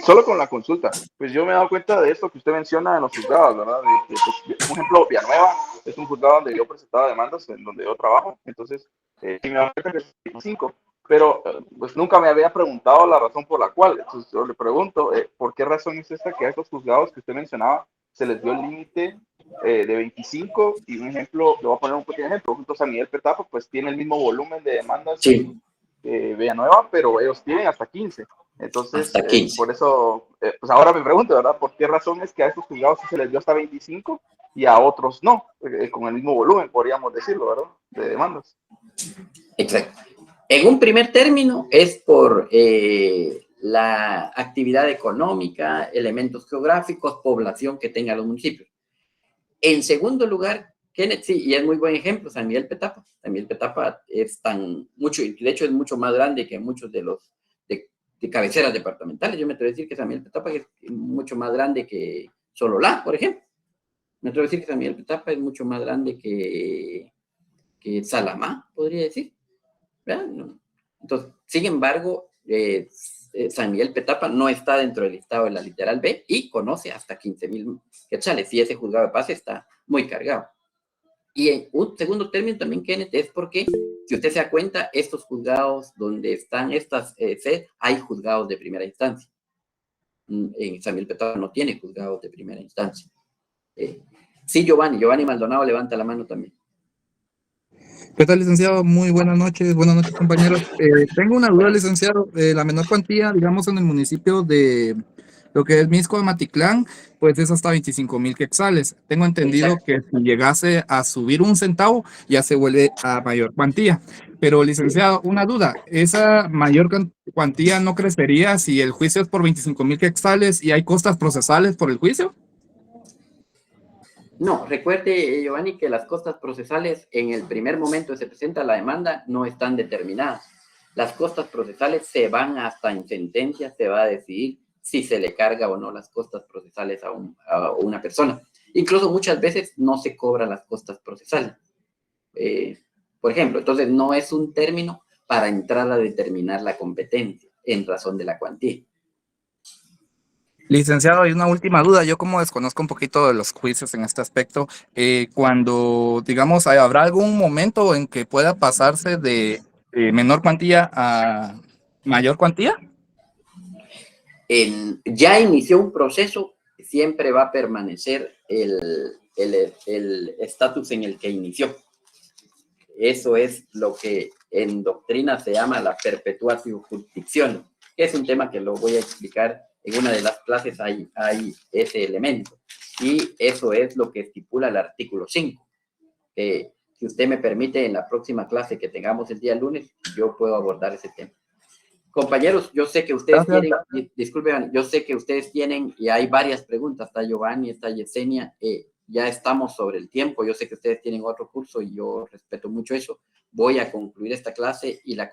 Speaker 7: Solo con la consulta, pues yo me he dado cuenta de esto que usted menciona en los juzgados, ¿verdad? Por ejemplo, Villanueva es un juzgado donde yo presentaba demandas, en donde yo trabajo, entonces sí me he dado cuenta que es 5, pero pues nunca me había preguntado la razón por la cual. Entonces yo le pregunto, ¿por qué razón es esta que a estos juzgados que usted mencionaba se les dio el límite de 25? Y un ejemplo, le voy a poner un pequeño ejemplo, junto a San Miguel Petapa, pues tiene el mismo volumen de demandas
Speaker 4: Sí.
Speaker 7: que Villanueva, pero ellos tienen hasta 15. Entonces,
Speaker 4: hasta 15.
Speaker 7: Por eso, pues ahora me pregunto, ¿verdad? ¿Por qué razón es que a estos juzgados se les dio hasta 25 y a otros no? Con el mismo volumen, podríamos decirlo, ¿verdad? De demandas.
Speaker 4: Exacto. En un primer término es por la actividad económica, elementos geográficos, población que tengan los municipios. En segundo lugar, Kenneth, sí, y es muy buen ejemplo, San Miguel Petapa. San Miguel Petapa es de hecho es mucho más grande que muchos de los de cabeceras departamentales. Yo me atrevo a decir que San Miguel Petapa es mucho más grande que Sololá, por ejemplo. Me atrevo a decir que San Miguel Petapa es mucho más grande que Salamá, podría decir. ¿Verdad? No. Entonces, sin embargo, San Miguel Petapa no está dentro del listado de la literal B y conoce hasta 15,000 quetzales, y ese juzgado de paz está muy cargado. Y en un segundo término también, Kenneth, es porque, si usted se da cuenta, estos juzgados donde están estas hay juzgados de primera instancia. En San Miguel Petapa no tiene juzgados de primera instancia. Sí, Giovanni Maldonado levanta la mano también.
Speaker 8: ¿Qué tal, licenciado? Muy buenas noches, compañeros. Tengo una duda, licenciado. La menor cuantía, digamos, en el municipio de lo que es Misco de Matitlán, pues es hasta 25,000 quetzales. Tengo entendido que si llegase a subir un centavo, ya se vuelve a mayor cuantía. Pero, licenciado, una duda. ¿Esa mayor cuantía no crecería si el juicio es por 25,000 quetzales y hay costas procesales por el juicio?
Speaker 4: No, recuerde, Giovanni, que las costas procesales en el primer momento que se presenta la demanda no están determinadas. Las costas procesales se van hasta en sentencia, se va a decidir si se le carga o no las costas procesales a una persona. Incluso muchas veces no se cobran las costas procesales. Por ejemplo, entonces no es un término para entrar a determinar la competencia en razón de la cuantía.
Speaker 8: Licenciado, hay una última duda. Yo, como desconozco un poquito de los juicios en este aspecto, cuando, digamos, ¿habrá algún momento en que pueda pasarse de menor cuantía a mayor cuantía?
Speaker 4: Ya inició un proceso, siempre va a permanecer el estatus en el que inició. Eso es lo que en doctrina se llama la perpetuatio jurisdictionis, que es un tema que lo voy a explicar en una de las clases. Hay ese elemento, y eso es lo que estipula el artículo 5. Si usted me permite, en la próxima clase que tengamos el día lunes, yo puedo abordar ese tema. Compañeros, yo sé que ustedes tienen, disculpen, yo sé que ustedes tienen, y hay varias preguntas, está Giovanni, está Yesenia, ya estamos sobre el tiempo. Yo sé que ustedes tienen otro curso y yo respeto mucho eso. Voy a concluir esta clase y la